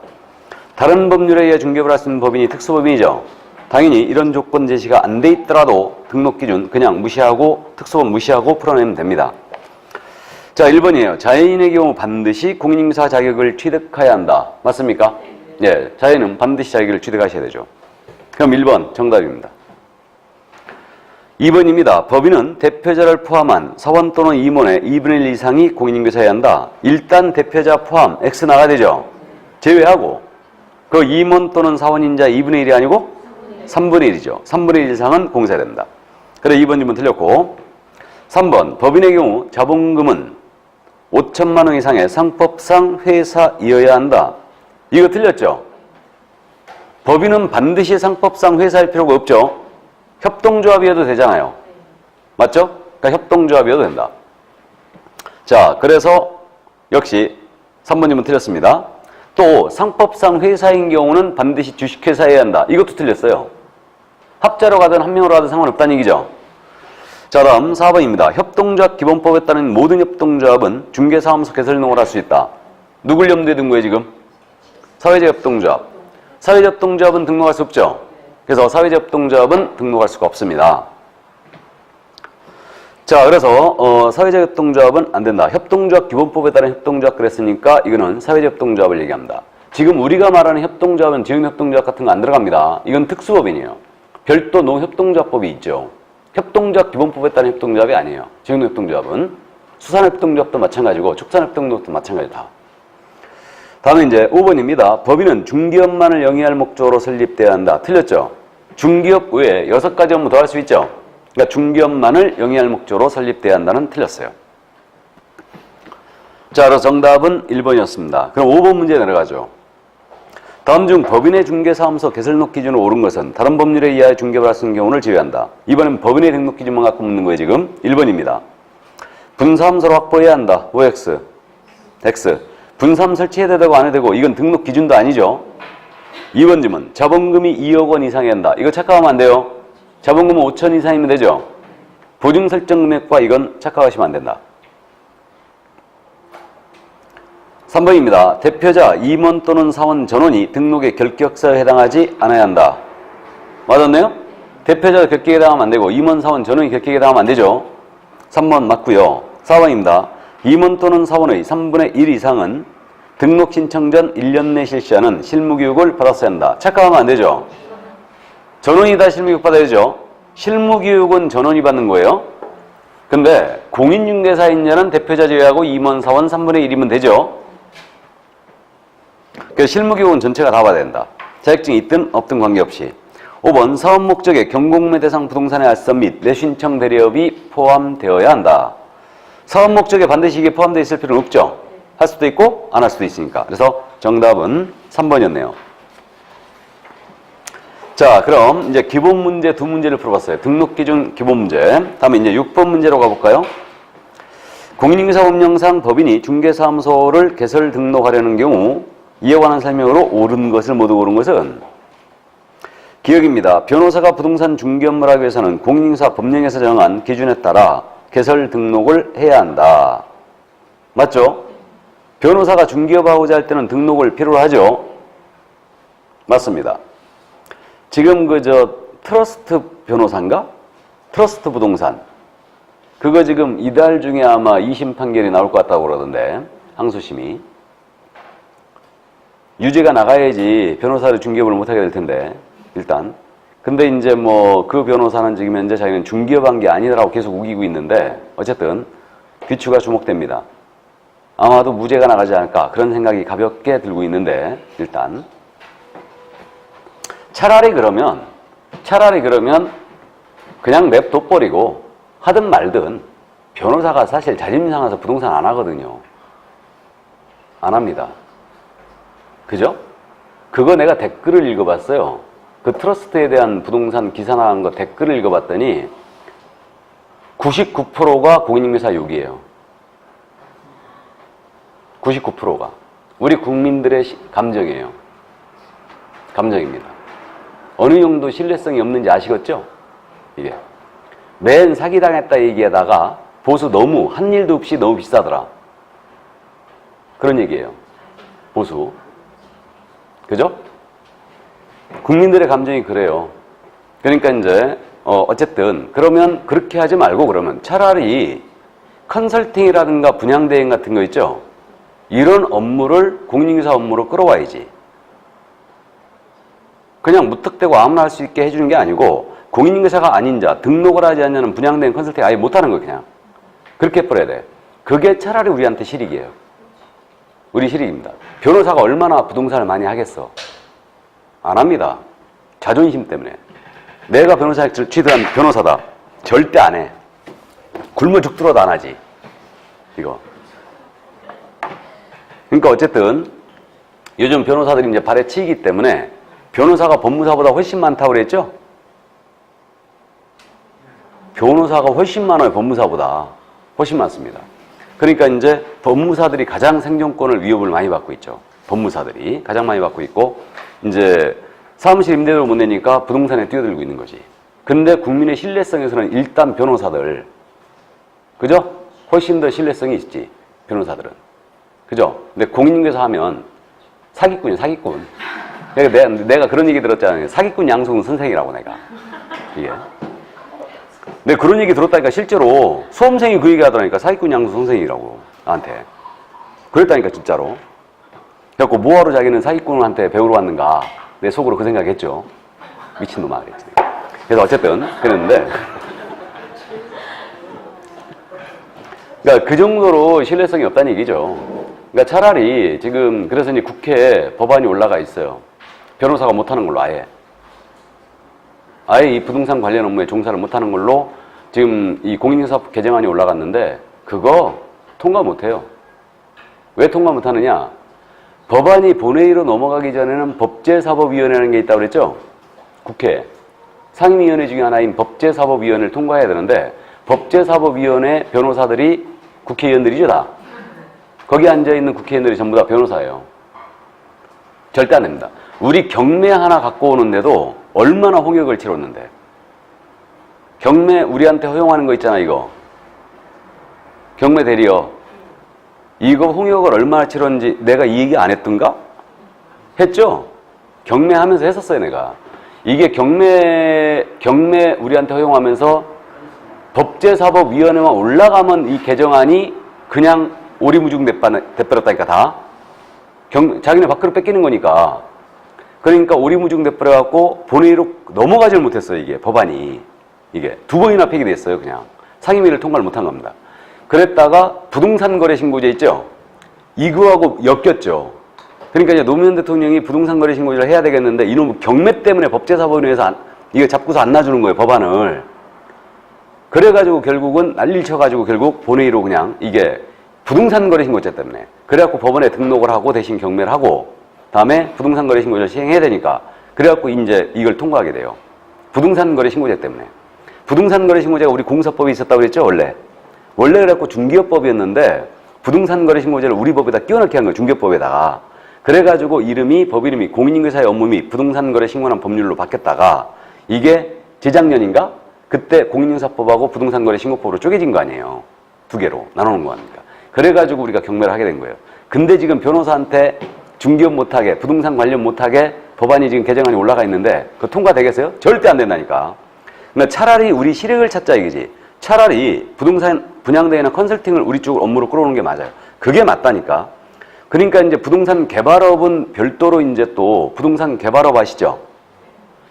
다른 법률에 의해 중개업을 할 수 있는 법인이 특수법인이죠. 당연히 이런 조건 제시가 안 돼 있더라도 등록 기준 그냥 무시하고 특수법 무시하고 풀어내면 됩니다. 자, 1번이에요. 자연인의 경우 반드시 공인인사 자격을 취득해야 한다. 맞습니까? 예, 자연인은 반드시 자격을 취득하셔야 되죠. 그럼 1번 정답입니다. 2번입니다. 법인은 대표자를 포함한 사원 또는 임원의 2분의 1 이상이 공인인계사여야 한다. 일단 대표자 포함 X 나가야 되죠. 제외하고 그 임원 또는 사원인자 2분의 1이 아니고 3분의 1이죠. 3분의 1 이상은 공사해야 됩니다. 그래 2번 질문 틀렸고 3번 법인의 경우 자본금은 5천만 원 이상의 상법상 회사이어야 한다. 이거 틀렸죠? 법인은 반드시 상법상 회사일 필요가 없죠. 협동조합이어도 되잖아요. 맞죠? 그러니까 협동조합이어도 된다. 자, 그래서 역시 3번 질문 틀렸습니다. 또 상법상 회사인 경우는 반드시 주식회사여야 한다. 이것도 틀렸어요. 합자로 가든 한 명으로 가든 상관없다는 얘기죠. 자, 다음 4번입니다. 협동조합 기본법에 따른 모든 협동조합은 중개사무소 개설 등록을 할 수 있다. 누굴 염두에 둔 거예요 지금? 사회적 협동조합. 사회적 협동조합은 등록할 수 없죠. 그래서 사회적 협동조합은 등록할 수가 없습니다. 자, 그래서 사회적 협동조합은 안 된다. 협동조합 기본법에 따른 협동조합 그랬으니까 이거는 사회적 협동조합을 얘기합니다. 지금 우리가 말하는 협동조합은 지역협동조합 같은 거 안 들어갑니다. 이건 특수법인이에요. 별도 노협동조합법이 있죠. 협동조합 기본법에 따른 협동조합이 아니에요. 지역협동조합은. 수산협동조합도 마찬가지고 축산협동조합도 마찬가지다. 다음은 이제 5번입니다. 법인은 중기업만을 영위할 목적으로 설립돼야 한다. 틀렸죠? 중기업 외에 6가지 업무 더 할 수 있죠? 그러니까 중기업만을 영위할 목적으로 설립돼야 한다는 틀렸어요. 자, 그래서 정답은 1번이었습니다. 그럼 5번 문제 내려가죠. 다음 중 법인의 중개사무소 개설록 기준으로 옳은 것은 다른 법률에 의하여 중개업을 할 수 있는 경우를 제외한다. 이번엔 법인의 등록 기준만 갖고 묻는 거예요 지금. 1번입니다. 분사무소를 확보해야 한다. OX. X. 분사함 설치해야 되고 안 해야 되고 이건 등록 기준도 아니죠. 2번 질문. 자본금이 2억 원 이상해야 한다. 이거 착각하면 안 돼요. 자본금은 5천 이상이면 되죠. 보증 설정 금액과 이건 착각하시면 안 된다. 3번입니다. 대표자, 임원 또는 사원 전원이 등록의 결격사에 해당하지 않아야 한다. 맞았네요? 대표자가 결격에 해당하면 안 되고 임원, 사원, 전원이 결격에 해당하면 안 되죠. 3번 맞고요. 4번입니다. 임원 또는 사원의 3분의 1 이상은 등록 신청 전 1년 내 실시하는 실무교육을 받았어야 한다. 착각하면 안 되죠. 전원이 다 실무교육 받아야죠. 실무교육은 전원이 받는 거예요. 근데 공인중개사인자는 대표자 제외하고 임원, 사원 3분의 1이면 되죠. 그래서 실무교육은 전체가 다 받아야 된다. 자격증이 있든 없든 관계없이. 5번 사업 목적에 경공매 대상 부동산의 알선 및 내신청 대리업이 포함되어야 한다. 사업 목적에 반드시 이게 포함되어 있을 필요는 없죠. 할 수도 있고 안 할 수도 있으니까. 그래서 정답은 3번이었네요. 자, 그럼 이제 기본 문제 두 문제를 풀어봤어요. 등록 기준 기본 문제. 다음에 이제 6번 문제로 가볼까요? 공인인사법령상 법인이 중개사무소를 개설 등록하려는 경우 이에 관한 설명으로 옳은 것을 모두 고른 것은 기억입니다. 변호사가 부동산 중개업무를 하기 위해서는 공인인사 법령에서 정한 기준에 따라 개설 등록을 해야 한다. 맞죠? 변호사가 중개업하고자 할 때는 등록을 필요로 하죠. 맞습니다. 지금 트러스트 변호사인가? 트러스트 부동산. 그거 지금 이달 중에 아마 2심 판결이 나올 것 같다고 그러던데, 항소심이. 유죄가 나가야지 변호사를 중개업을 못하게 될 텐데, 일단. 근데 이제 그 변호사는 지금 현재 자기는 중개업한 게 아니라고 계속 우기고 있는데, 어쨌든 귀추가 주목됩니다. 아마도 무죄가 나가지 않을까, 그런 생각이 가볍게 들고 있는데, 일단. 차라리 그러면 그냥 냅둬버리고 하든 말든 변호사가 사실 자존심 상해서 부동산 안 하거든요. 안 합니다. 그죠? 그거 내가 댓글을 읽어봤어요. 그 트러스트에 대한 부동산 기사 나간 거 댓글을 읽어봤더니 99%가 공인중개사 욕이에요. 99%가. 우리 국민들의 감정이에요. 감정입니다. 어느 정도 신뢰성이 없는지 아시겠죠? 이게. 맨 사기당했다 얘기하다가 보수 너무 한 일도 없이 너무 비싸더라. 그런 얘기예요. 보수. 그죠? 국민들의 감정이 그래요. 그러니까 이제 어쨌든 그러면 그렇게 하지 말고 그러면 차라리 컨설팅이라든가 분양대행 같은 거 있죠? 이런 업무를 공인중개사 업무로 끌어와야지. 그냥 무턱대고 아무나 할 수 있게 해주는 게 아니고 공인중개사가 아닌 자, 등록을 하지 않는 분양대행 컨설팅 아예 못하는 거 그냥. 그렇게 해버려야 돼. 그게 차라리 우리한테 실익이에요. 우리 실익입니다. 변호사가 얼마나 부동산을 많이 하겠어. 안 합니다. 자존심 때문에. 내가 변호사에 취득한 변호사다. 절대 안 해. 굶어 죽더라도 안 하지. 이거. 그러니까 어쨌든 요즘 변호사들이 이제 발에 치이기 때문에 변호사가 법무사보다 훨씬 많다고 그랬죠? 변호사가 훨씬 많아요. 법무사보다. 훨씬 많습니다. 그러니까 이제 법무사들이 가장 생존권을 위협을 많이 받고 있죠. 법무사들이 가장 많이 받고 있고 이제 사무실 임대료를 못 내니까 부동산에 뛰어들고 있는 거지. 근데 국민의 신뢰성에서는 일단 변호사들, 그죠? 훨씬 더 신뢰성이 있지, 변호사들은. 그죠? 근데 공인중개사 하면 사기꾼이야, 사기꾼. 내가 그런 얘기 들었잖아요. 사기꾼 양성훈 선생이라고 내가. 이게. 근데 그런 얘기 들었다니까 실제로 수험생이 그 얘기 하더라니까 사기꾼 양성훈 선생이라고 나한테. 그랬다니까 진짜로. 그래갖고 뭐하러 자기는 사기꾼한테 배우러 왔는가. 내 속으로 그 생각했죠. 미친놈아 그랬지. 그래서 어쨌든 그랬는데 그러니까 그 정도로 신뢰성이 없다는 얘기죠. 그러니까 차라리 지금 그래서 이제 국회에 법안이 올라가 있어요. 변호사가 못하는 걸로 아예 이 부동산 관련 업무에 종사를 못하는 걸로 지금 이 공인중개사법 개정안이 올라갔는데 그거 통과 못해요. 왜 통과 못하느냐? 법안이 본회의로 넘어가기 전에는 법제사법위원회라는 게 있다고 그랬죠? 국회. 상임위원회 중에 하나인 법제사법위원회를 통과해야 되는데 법제사법위원회 변호사들이 국회의원들이죠 다. 거기 앉아있는 국회의원들이 전부 다 변호사예요. 절대 안 됩니다. 우리 경매 하나 갖고 오는데도 얼마나 홍역을 치렀는데. 경매 우리한테 허용하는 거 있잖아 이거. 경매 대리요. 이거 홍역을 얼마나 치렀는지 내가 이 얘기 안 했던가? 했죠? 경매하면서 했었어요 내가. 이게 경매 우리한테 허용하면서 법제사법위원회만 올라가면 이 개정안이 그냥 오리무중 돼버렸다니까 다. 자기네 밖으로 뺏기는 거니까. 그러니까 오리무중 돼버려갖고 본회의로 넘어가질 못했어요 이게 법안이. 이게 두 번이나 폐기됐어요 그냥. 상임위를 통과를 못한 겁니다. 그랬다가 부동산 거래 신고제 있죠? 이거하고 엮였죠. 그러니까 이제 노무현 대통령이 부동산 거래 신고제를 해야 되겠는데 이놈 경매 때문에 법제사법위원회에서 이거 잡고서 안 놔주는 거예요 법안을. 그래가지고 결국은 난리를 쳐가지고 결국 본회의로 그냥 이게 부동산 거래 신고제 때문에 그래갖고 법원에 등록을 하고 대신 경매를 하고 다음에 부동산 거래 신고제를 시행해야 되니까 그래갖고 이제 이걸 통과하게 돼요. 부동산 거래 신고제 때문에. 부동산 거래 신고제가 우리 공사법에 있었다고 그랬죠 원래 그래갖고 중개업법이었는데 부동산 거래 신고제를 우리 법에다 끼워넣게 한 거예요 중개법에다가. 그래가지고 법 이름이 공인중개사의 업무 및 부동산 거래 신고란 법률로 바뀌었다가 이게 재작년인가 그때 공인중개사법하고 부동산 거래 신고법으로 쪼개진 거 아니에요. 두 개로 나누는 거 아닙니까? 그래가지고 우리가 경매를 하게 된 거예요. 근데 지금 변호사한테 중개업 못하게 부동산 관련 못하게 법안이 지금 개정안이 올라가 있는데 그거 통과되겠어요? 절대 안 된다니까. 그러니까 차라리 우리 실익을 찾자 이거지. 차라리 부동산 분양대회나 컨설팅을 우리 쪽으로 업무로 끌어오는 게 맞아요. 그게 맞다니까. 그러니까 이제 부동산 개발업은 별도로 이제 또 부동산 개발업 아시죠?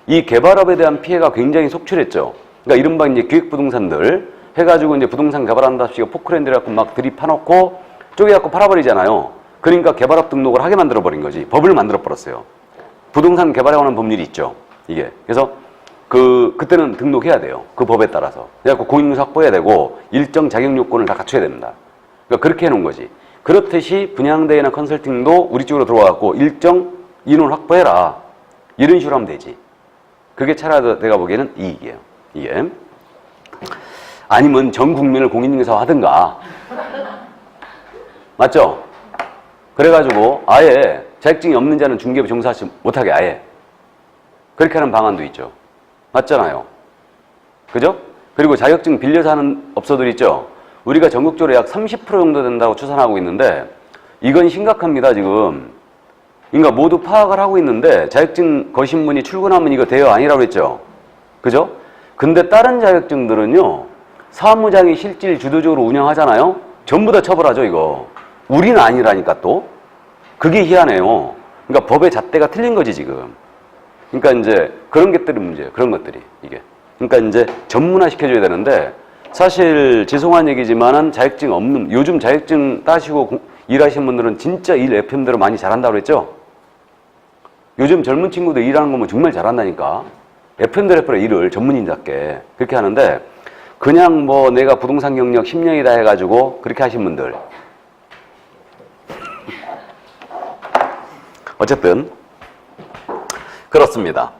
이 개발업에 대한 피해가 굉장히 속출했죠. 그러니까 이른바 이제 기획부동산들 해가지고 이제 부동산 개발한답시고 포크랜드 갖고 막 들이파놓고 쪼개갖고 팔아버리잖아요. 그러니까 개발업 등록을 하게 만들어버린 거지. 법을 만들어버렸어요. 부동산 개발에 관한 법률이 있죠. 이게. 그래서 그때는 등록해야 돼요. 그 법에 따라서. 그래갖고 공인중개사 확보해야 되고 일정 자격 요건을 다 갖춰야 됩니다. 그러니까 그렇게 해놓은 거지. 그렇듯이 분양대회나 컨설팅도 우리 쪽으로 들어와갖고 일정 인원 확보해라. 이런 식으로 하면 되지. 그게 차라리 내가 보기에는 이익이에요. 이게. 아니면 전 국민을 공인중개사 하든가. 맞죠? 그래가지고 아예 자격증이 없는 자는 중개업 종사하지 못하게 아예. 그렇게 하는 방안도 있죠. 맞잖아요. 그죠? 그리고 자격증 빌려서 하는 업소들 있죠. 우리가 전국적으로 약 30% 정도 된다고 추산하고 있는데 이건 심각합니다, 지금. 그러니까 모두 파악을 하고 있는데 자격증 거신 분이 출근하면 이거 돼요? 아니라고 했죠. 그죠? 근데 다른 자격증들은요. 사무장이 실질 주도적으로 운영하잖아요. 전부 다 처벌하죠, 이거. 우리는 아니라니까 또. 그게 희한해요. 그러니까 법의 잣대가 틀린 거지, 지금. 그러니까 이제 그런 것들이 문제예요. 그런 것들이 이게. 그러니까 이제 전문화 시켜줘야 되는데 사실 죄송한 얘기지만은 자격증 없는 요즘 자격증 따시고 일하시는 분들은 진짜 일 FM대로 많이 잘한다고 그랬죠. 요즘 젊은 친구들 일하는 거면 정말 잘한다니까. FM대로 해버려 일을 전문인답게 그렇게 하는데 그냥 뭐 내가 부동산 경력 10년이다 해가지고 그렇게 하신 분들 어쨌든 그렇습니다.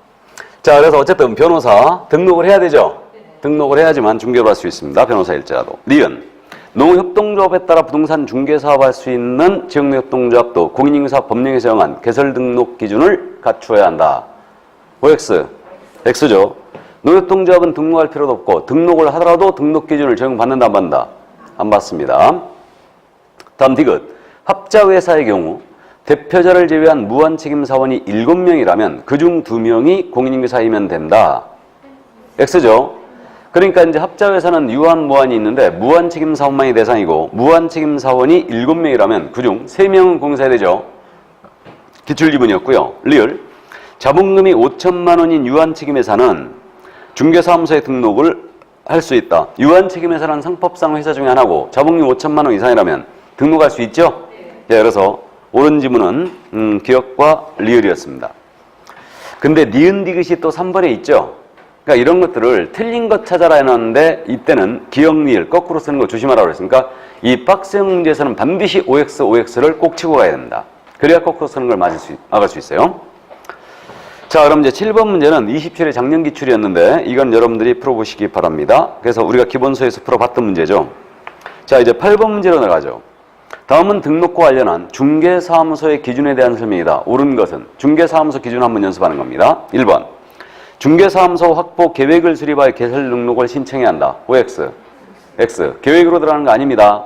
자, 그래서 어쨌든 변호사 등록을 해야 되죠. 등록을 해야지만 중개를 할 수 있습니다. 변호사일지라도. 니은 농협동조합에 따라 부동산 중개사업할 수 있는 지역농협동조합도 공인인증사 법령에서 정한 개설 등록 기준을 갖추어야 한다. OX, X죠. 농협동조합은 등록할 필요도 없고 등록을 하더라도 등록 기준을 적용받는다 안 받는다? 안 받습니다. 다음 디귿. 합자회사의 경우 대표자를 제외한 무한책임사원이 7명이라면 그중 2명이 공인인증사이면 된다. X죠. 그러니까 이제 합자회사는 유한, 무한이 있는데 무한책임사원만이 대상이고 무한책임사원이 7명이라면 그중 3명은 공인사야 되죠. 기출지문이었고요. 리을. 자본금이 5천만 원인 유한책임회사는 중개사무소에 등록을 할 수 있다. 유한책임회사는 상법상 회사 중에 하나고 자본금 5천만 원 이상이라면 등록할 수 있죠? 네, 그래서 옳은 지문은 기억과 리을이었습니다. 근데 니은 디귿이 또 3번에 있죠? 그러니까 이런 것들을 틀린 것 찾아라 해놨는데 이때는 기억, 리을 거꾸로 쓰는 거 조심하라고 그랬으니까 이 박스형 문제에서는 반드시 OX, OX를 꼭 치고 가야 됩니다. 그래야 거꾸로 쓰는 걸 막을 수 있어요. 자, 그럼 이제 7번 문제는 27회 작년 기출이었는데 이건 여러분들이 풀어보시기 바랍니다. 그래서 우리가 기본서에서 풀어봤던 문제죠. 자, 이제 8번 문제로 나가죠. 다음은 등록과 관련한 중개사무소의 기준에 대한 설명이다. 옳은 것은 중개사무소 기준 한번 연습하는 겁니다. 1번. 중개사무소 확보 계획을 수립하여 개설 등록을 신청해야 한다. OX. X. 계획으로 들어가는 거 아닙니다.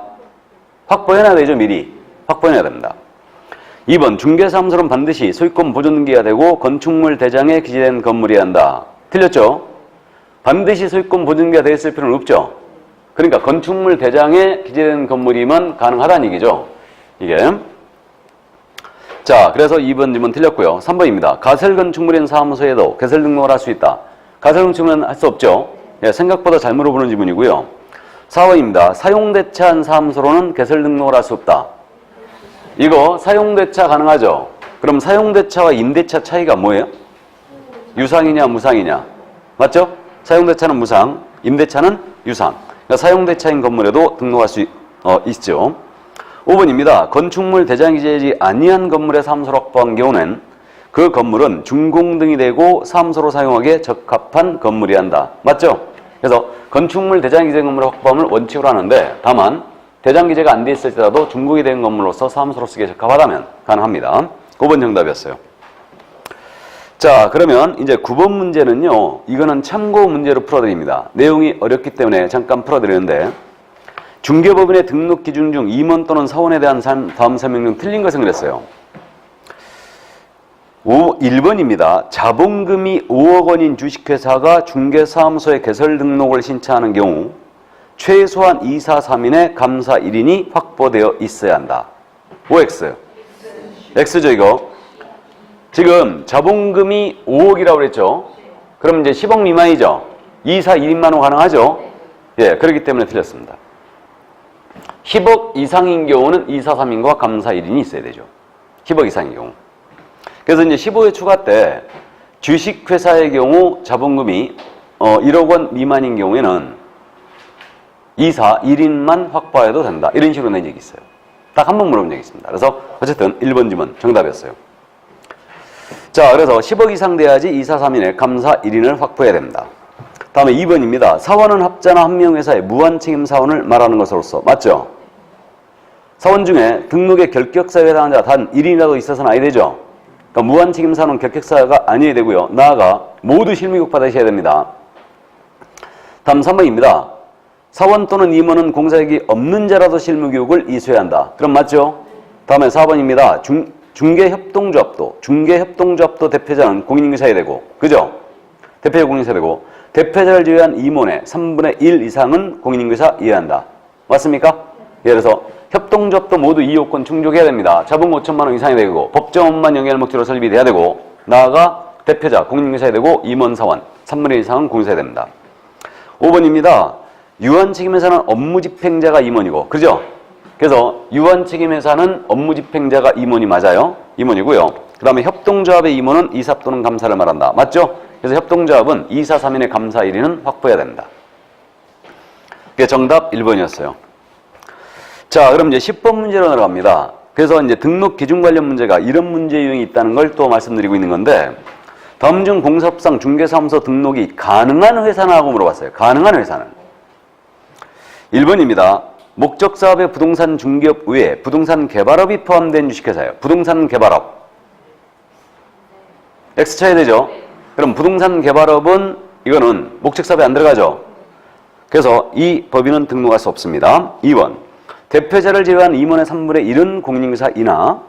확보해놔야 되죠, 미리. 확보해놔야 됩니다. 2번. 중개사무소는 반드시 소유권 보존 등기가 되고 건축물 대장에 기재된 건물이어야 한다. 틀렸죠? 반드시 소유권 보존 등기가 되어 있을 필요는 없죠. 그러니까 건축물 대장에 기재된 건물이면 가능하다는 얘기죠. 이게. 자, 그래서 2번 질문 틀렸고요. 3번입니다. 가설 건축물인 사무소에도 개설 등록을 할 수 있다. 가설 건축물은 할 수 없죠. 예, 생각보다 잘 물어보는 질문이고요. 4번입니다. 사용대차한 사무소로는 개설 등록을 할 수 없다. 이거 사용대차 가능하죠? 그럼 사용대차와 임대차 차이가 뭐예요? 유상이냐 무상이냐? 맞죠? 사용대차는 무상, 임대차는 유상. 그러니까 사용대차인 건물에도 등록할 수 있죠. 5번입니다. 건축물 대장 기재하지 아니한 건물의 사무소로 확보한 경우는 그 건물은 준공등이 되고 사무소로 사용하기에 적합한 건물이어야 한다. 맞죠? 그래서 건축물 대장 기재 건물을 확보함을 원칙으로 하는데 다만 대장 기재가 안 돼 있을지라도 준공이 된 건물로서 사무소로 쓰기에 적합하다면 가능합니다. 5번 정답이었어요. 자, 그러면 이제 9번 문제는요. 이거는 참고 문제로 풀어드립니다. 내용이 어렵기 때문에 잠깐 풀어드리는데 중개법인의 등록 기준 중 임원 또는 사원에 대한 다음 설명 중 틀린 것은 그랬어요. 1번입니다. 자본금이 5억 원인 주식회사가 중개사무소에 개설 등록을 신청하는 경우 최소한 이사 3인의 감사 1인이 확보되어 있어야 한다. OX. X죠, 이거. 지금 자본금이 5억이라고 그랬죠. 그럼 이제 10억 미만이죠. 이사 1인만으로 가능하죠. 예, 그렇기 때문에 틀렸습니다. 10억 이상인 경우는 이사 3인과 감사 1인이 있어야 되죠. 10억 이상인 경우. 그래서 이제 15회 추가 때 주식회사의 경우 자본금이 1억 원 미만인 경우에는 이사 1인만 확보해도 된다. 이런 식으로 낸 적이 있어요. 딱 한 번 물어본 적이 있습니다. 그래서 어쨌든 1번 지문 정답이었어요. 자, 그래서 10억 이상 돼야지 이사 3인의 감사 1인을 확보해야 됩니다. 다음에 2번입니다. 사원은 합자나 한명회사의 무한책임 사원을 말하는 것으로서. 맞죠? 사원 중에 등록에 결격사유에 해당하는 자가 단 1인이라도 있어서는 아니 되죠? 그러니까 무한책임 사원은 결격사유가 아니어야 되고요. 나아가 모두 실무교육 받으셔야 됩니다. 다음 3번입니다. 사원 또는 임원은 공사력이 없는 자라도 실무교육을 이수해야 한다. 그럼 맞죠? 다음에 4번입니다. 중개협동조합도 대표자는 공인인증서야 되고, 그죠? 대표자 공인인증서야 되고, 대표자를 제외한 임원의 3분의 1 이상은 공인인증서 이해야 한다. 맞습니까? 예를 들어서 협동조합도 모두 이 요건 충족해야 됩니다. 자본 5천만 원 이상이 되고, 법정업무만 영위할 목적으로 설립이 돼야 되고, 나아가 대표자 공인인증서야 되고, 임원 사원 3분의 1 이상은 공인인증서야 됩니다. 5번입니다. 유한책임회사는 업무집행자가 임원이고, 그죠? 그래서 유한책임회사는 업무집행자가 임원이 맞아요. 임원이고요. 그 다음에 협동조합의 임원은 이사 또는 감사를 말한다. 맞죠? 그래서 협동조합은 이사 3인의 감사 1인은 확보해야 됩니다. 그게 정답 1번이었어요. 자, 그럼 이제 10번 문제로 들어갑니다. 그래서 이제 등록 기준 관련 문제가 이런 문제 유형이 있다는 걸 또 말씀드리고 있는 건데, 다음 중 공사업상 중개사무소 등록이 가능한 회사나 하고 물어봤어요. 가능한 회사는. 1번입니다. 목적사업의 부동산 중개업 외에 부동산 개발업이 포함된 주식회사예요. 부동산 개발업. X 쳐야 되죠? 그럼 부동산 개발업은 이거는 목적사업에 안 들어가죠? 그래서 이 법인은 등록할 수 없습니다. 2번. 대표자를 제외한 임원의 3분의 1은 공인인증사이나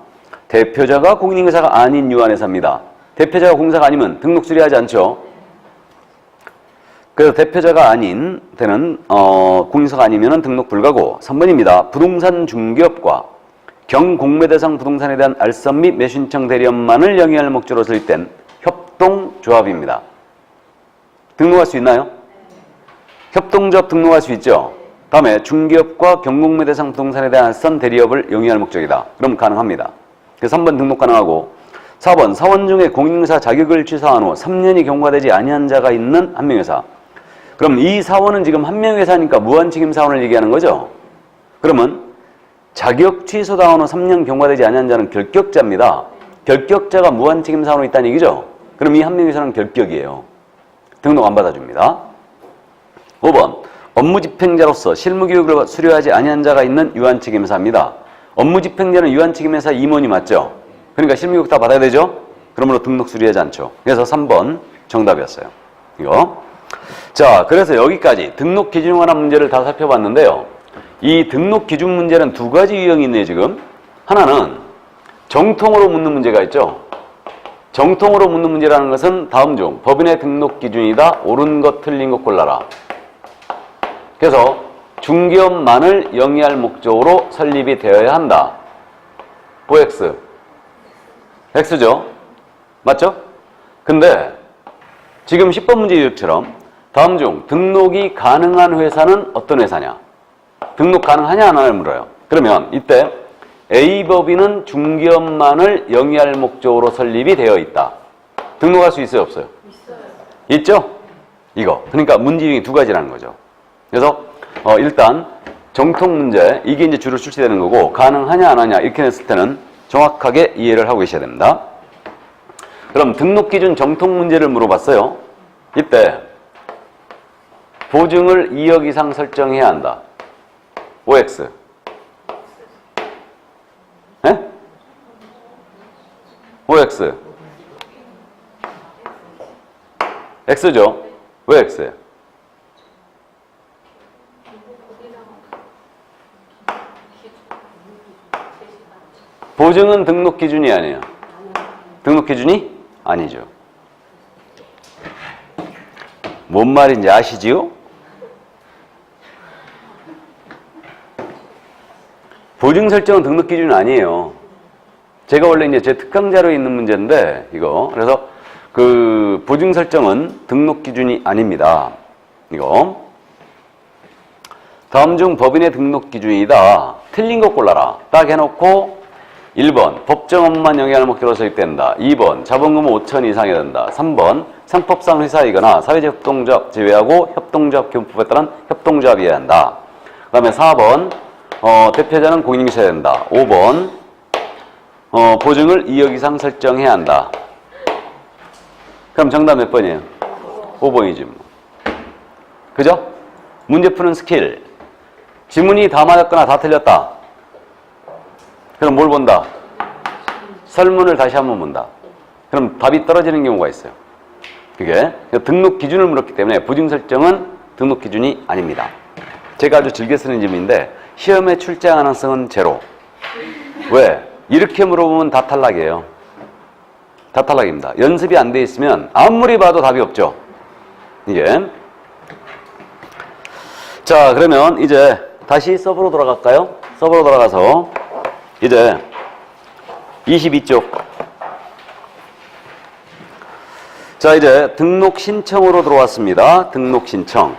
대표자가 공인인증사가 아닌 유한회사입니다. 대표자가 공사가 아니면 등록 수리하지 않죠? 그래서 대표자가 아닌 데는 공인사가 아니면 등록 불가고. 3번입니다. 부동산 중개업과 경공매 대상 부동산에 대한 알선 및 매수신청 대리업만을 영위할 목적으로 설립된 협동조합입니다. 등록할 수 있나요? 협동조합 등록할 수 있죠? 다음에 중개업과 경공매 대상 부동산에 대한 알선 대리업을 영위할 목적이다. 그럼 가능합니다. 그래서 3번 등록 가능하고. 4번 사원 중에 공인인증사 자격을 취소한 후 3년이 경과되지 아니한 자가 있는 한명회사. 그럼 이 사원은 지금 한명회사니까 무한책임 사원을 얘기하는 거죠. 그러면 자격 취소당한 후 3년 경과되지 아니한 자는 결격자입니다. 결격자가 무한책임 사원으로 있다는 얘기죠. 그럼 이 한명회사는 결격이에요. 등록 안 받아줍니다. 5번 업무집행자로서 실무교육을 수료하지 아니한 자가 있는 유한책임회사입니다. 업무집행자는 유한책임회사 임원이 맞죠. 그러니까 실무교육 다 받아야 되죠. 그러므로 등록 수리하지 않죠. 그래서 3번 정답이었어요. 이거. 자, 그래서 여기까지 등록 기준에 관한 문제를 다 살펴봤는데요. 이 등록 기준 문제는 두 가지 유형이 있네요, 지금. 하나는 정통으로 묻는 문제가 있죠. 정통으로 묻는 문제라는 것은 다음 중 법인의 등록 기준이다. 옳은 것, 틀린 것 골라라. 그래서 중개업만을 영위할 목적으로 설립이 되어야 한다. OX. X죠? 맞죠? 근데 지금 10번 문제 유형처럼 다음 중 등록이 가능한 회사는 어떤 회사냐? 등록 가능하냐 안 하냐를 물어요. 그러면 이때 A법인은 중개업만을 영위할 목적으로 설립이 되어 있다. 등록할 수 있어요? 없어요? 있어요. 있죠? 이거. 그러니까 문제 유형이 두 가지라는 거죠. 그래서 일단 정통 문제, 이게 이제 주로 출시되는 거고, 가능하냐 안 하냐 이렇게 냈을 때는 정확하게 이해를 하고 계셔야 됩니다. 그럼 등록 기준 정통 문제를 물어봤어요. 이때 보증을 2억 이상 설정해야 한다. OX. 네? OX. X죠? 왜 X예요? 보증은 등록 기준이 아니에요. 등록 기준이 아니죠. 뭔 말인지 아시지요? 보증 설정은 등록 기준이 아니에요. 제가 원래 이제 제 특강 자료에 있는 문제인데, 이거. 그래서 그 보증 설정은 등록 기준이 아닙니다. 이거. 다음 중 법인의 등록 기준이다. 틀린 것 골라라. 딱 해놓고 1번 법정업무만 영위하는 목적으로 설립된다. 2번 자본금 5천 이상이 된다. 3번 상법상 회사이거나 사회적 협동조합 제외하고 협동조합 기본법에 따른 협동조합이어야 한다. 그 다음에 4번 대표자는 공인인증서야 된다. 5번 보증을 2억 이상 설정해야 한다. 그럼 정답 몇 번이에요? 5번이지 뭐. 그죠? 문제 푸는 스킬. 지문이 다 맞았거나 다 틀렸다. 그럼 뭘 본다? 설문을 다시 한번 본다. 그럼 답이 떨어지는 경우가 있어요. 그게 등록 기준을 물었기 때문에 부등 설정은 등록 기준이 아닙니다. 제가 아주 즐겨 쓰는 질문인데 시험에 출제 가능성은 제로. 왜? 이렇게 물어보면 다 탈락이에요. 다 탈락입니다. 연습이 안 돼 있으면 아무리 봐도 답이 없죠. 이게. 자, 그러면 이제 다시 서브로 돌아갈까요? 서브로 돌아가서 이제 22쪽. 자, 이제 등록 신청으로 들어왔습니다. 등록 신청.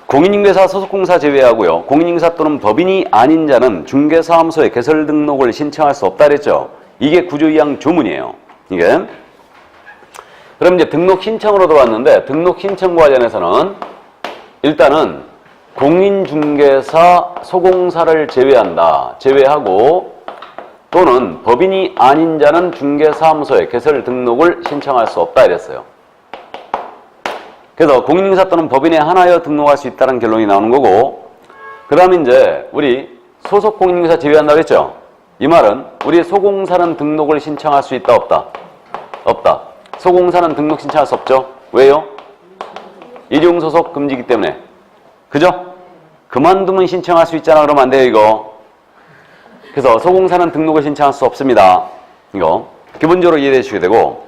공인중개사 소속공사 제외하고요. 공인중개사 또는 법인이 아닌 자는 중개사무소에 개설 등록을 신청할 수 없다 그랬죠. 이게 구조 2항 조문이에요. 이게. 그럼 이제 등록 신청으로 들어왔는데 등록 신청 관련해서는 일단은 공인중개사 소공사를 제외한다. 제외하고 또는 법인이 아닌 자는 중개사무소에 개설 등록을 신청할 수 없다 이랬어요. 그래서 공인중개사 또는 법인에 하나여 등록할 수 있다는 결론이 나오는 거고, 그 다음에 이제 우리 소속 공인중개사 제외한다고 했죠. 이 말은 우리 소공사는 등록을 신청할 수 있다 없다? 없다. 소공사는 등록 신청할 수 없죠. 왜요? 이중소속 금지이기 때문에. 그죠? 그만두면 신청할 수 있잖아. 그러면 안 돼요 이거. 그래서 소공사는 등록을 신청할 수 없습니다. 이거 기본적으로 이해해 주셔야 되고,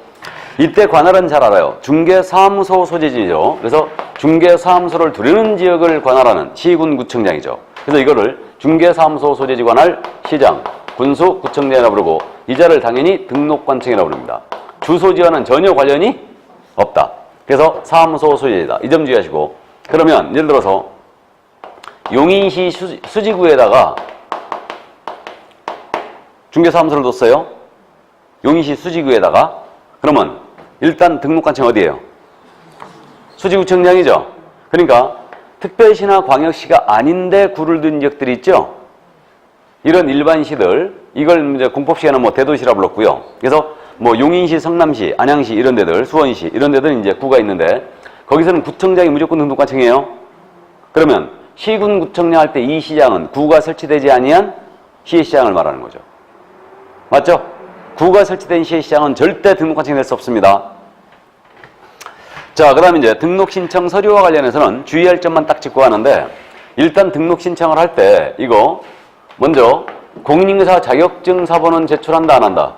이때 관할은 잘 알아요. 중개사무소 소재지죠. 그래서 중개사무소를 두르는 지역을 관할하는 시군구청장이죠. 그래서 이거를 중개사무소 소재지 관할 시장, 군수, 구청장이라고 부르고 이 자를 당연히 등록관청이라고 부릅니다. 주소지와는 전혀 관련이 없다. 그래서 사무소 소재지다. 이 점 주의하시고, 그러면 예를 들어서 용인시 수지구에다가 중개사무소를 뒀어요. 용인시 수지구에다가. 그러면 일단 등록관청 어디예요? 수지구청장이죠. 그러니까 특별시나 광역시가 아닌데 구를 둔 지역들이 있죠. 이런 일반시들, 이걸 이제 공법시에는 뭐 대도시라 불렀고요. 그래서 뭐 용인시, 성남시, 안양시 이런 데들, 수원시 이런 데들은 이제 구가 있는데 거기서는 구청장이 무조건 등록관청이에요. 그러면 시군구청장 할 때 이 시장은 구가 설치되지 아니한 시의 시장을 말하는 거죠. 맞죠? 구가 설치된 시의 시장은 절대 등록관청이 될 수 없습니다. 자, 그 다음에 이제 등록신청 서류와 관련해서는 주의할 점만 딱 짚고 가는데, 일단 등록신청을 할 때 이거 먼저 공인중개사 자격증 사본은 제출한다 안 한다?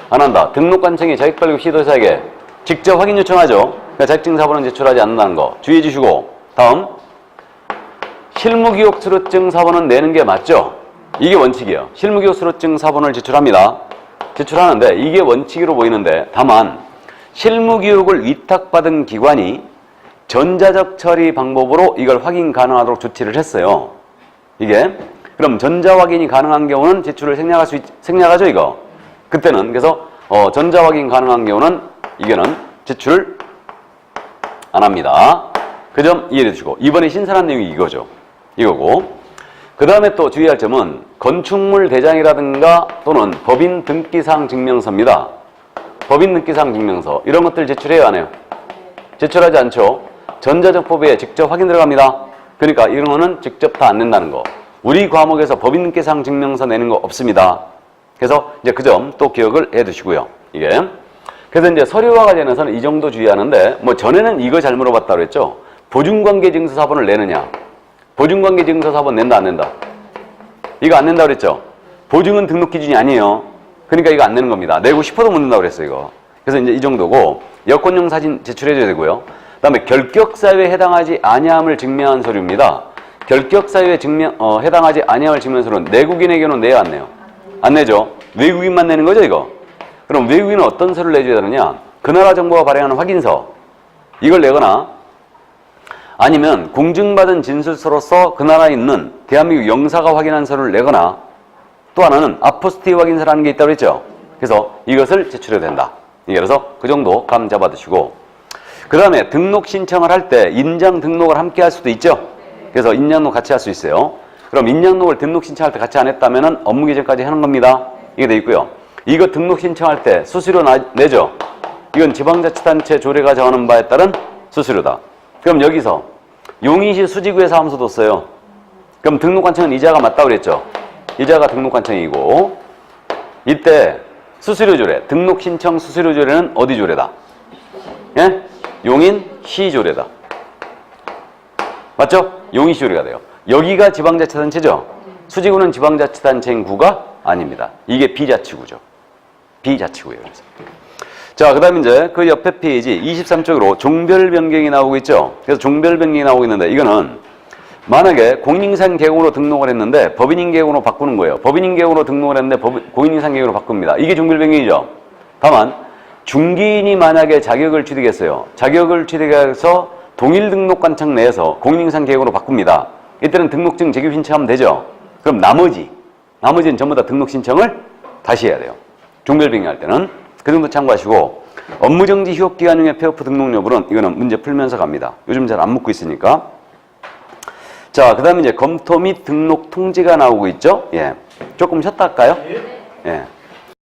안 한다. 등록관청이 자격발급 시도사에게 직접 확인 요청하죠. 그러니까 자격증 사본은 제출하지 않는다는 거 주의해 주시고, 다음 실무기록 수료증 사본은 내는 게 맞죠? 이게 원칙이에요. 실무기록 수료증 사본을 제출합니다. 제출하는데 이게 원칙으로 보이는데, 다만 실무기록을 위탁받은 기관이 전자적 처리 방법으로 이걸 확인 가능하도록 조치를 했어요. 이게 그럼 전자 확인이 가능한 경우는 제출을 생략하죠 이거. 그때는 그래서 전자 확인 가능한 경우는 이게는 제출을 안 합니다. 그 점 이해해 주시고, 이번에 신선한 내용이 이거죠. 이거고, 그 다음에 또 주의할 점은 건축물 대장이라든가 또는 법인 등기사항 증명서입니다. 법인 등기사항 증명서 이런 것들 제출해요 안 해요? 제출하지 않죠. 전자적 법에 직접 확인 들어갑니다. 그러니까 이런 거는 직접 다 안 낸다는 거. 우리 과목에서 법인 등기사항 증명서 내는 거 없습니다. 그래서 이제 그 점 또 기억을 해 두시고요. 이게 그래서 이제 서류와 관련해서는 이 정도 주의하는데, 뭐 전에는 이거 잘 물어봤다고 그랬죠. 보증관계증서 사본을 내느냐? 보증관계증서 사본 낸다 안 낸다? 이거 안 낸다고 그랬죠. 보증은 등록 기준이 아니에요. 그러니까 이거 안 내는 겁니다. 내고 싶어도 못 낸다고 그랬어요 이거. 그래서 이제 이 정도고, 여권용 사진 제출해줘야 되고요. 그 다음에 결격사유에 해당하지 아니함을 증명한 서류입니다. 결격사유에 해당하지 아니함을 증명한 서류는 내국인의 경우는 내요 안 내요? 안 내죠. 외국인만 내는 거죠 이거. 그럼 외국인은 어떤 서류를 내줘야 되느냐? 그 나라 정부가 발행하는 확인서 이걸 내거나, 아니면 공증받은 진술서로서 그 나라에 있는 대한민국 영사가 확인한 서류를 내거나, 또 하나는 아포스티 확인서라는 게 있다고 했죠. 그래서 이것을 제출해야 된다. 그래서 그 정도 감 잡아 두시고, 그 다음에 등록 신청을 할 때 인장 등록을 함께 할 수도 있죠. 그래서 인장록 같이 할 수 있어요. 그럼 인장록을 등록 신청할 때 같이 안 했다면 업무 개정까지 하는 겁니다. 이게 돼 있고요. 이거 등록 신청할 때 수수료 내죠. 이건 지방자치단체 조례가 정하는 바에 따른 수수료다. 그럼 여기서 용인시 수지구에 사무소 뒀어요. 그럼 등록관청은 이자가 맞다고 그랬죠. 이자가 등록관청이고, 이때 수수료조례, 등록신청 수수료조례는 어디 조례다? 예? 용인시 조례다. 맞죠? 용인시 조례가 돼요. 여기가 지방자치단체죠? 수지구는 지방자치단체인 구가 아닙니다. 이게 비자치구죠. 비자치구예요. 그래서. 자, 그 다음에 이제 그 옆에 페이지 23쪽으로 종별 변경이 나오고 있죠? 그래서 종별 변경이 나오고 있는데, 이거는 만약에 공인인상 계획으로 등록을 했는데 법인인 계획으로 바꾸는 거예요. 법인인 계획으로 등록을 했는데 공인인상 계획으로 바꿉니다. 이게 종별 변경이죠. 다만 중개인이 만약에 자격을 취득했어요. 자격을 취득해서 동일 등록관청 내에서 공인인상 계획으로 바꿉니다. 이때는 등록증 재규 신청하면 되죠. 그럼 나머지는 전부 다 등록 신청을 다시 해야 돼요. 종별 변경할 때는. 그 정도 참고하시고, 업무정지 휴업기간 중에 폐업후 등록 여부는 이거는 문제 풀면서 갑니다. 요즘 잘 안 묻고 있으니까. 자, 그 다음에 이제 검토 및 등록 통지가 나오고 있죠? 예. 조금 쉬었다 할까요? 예.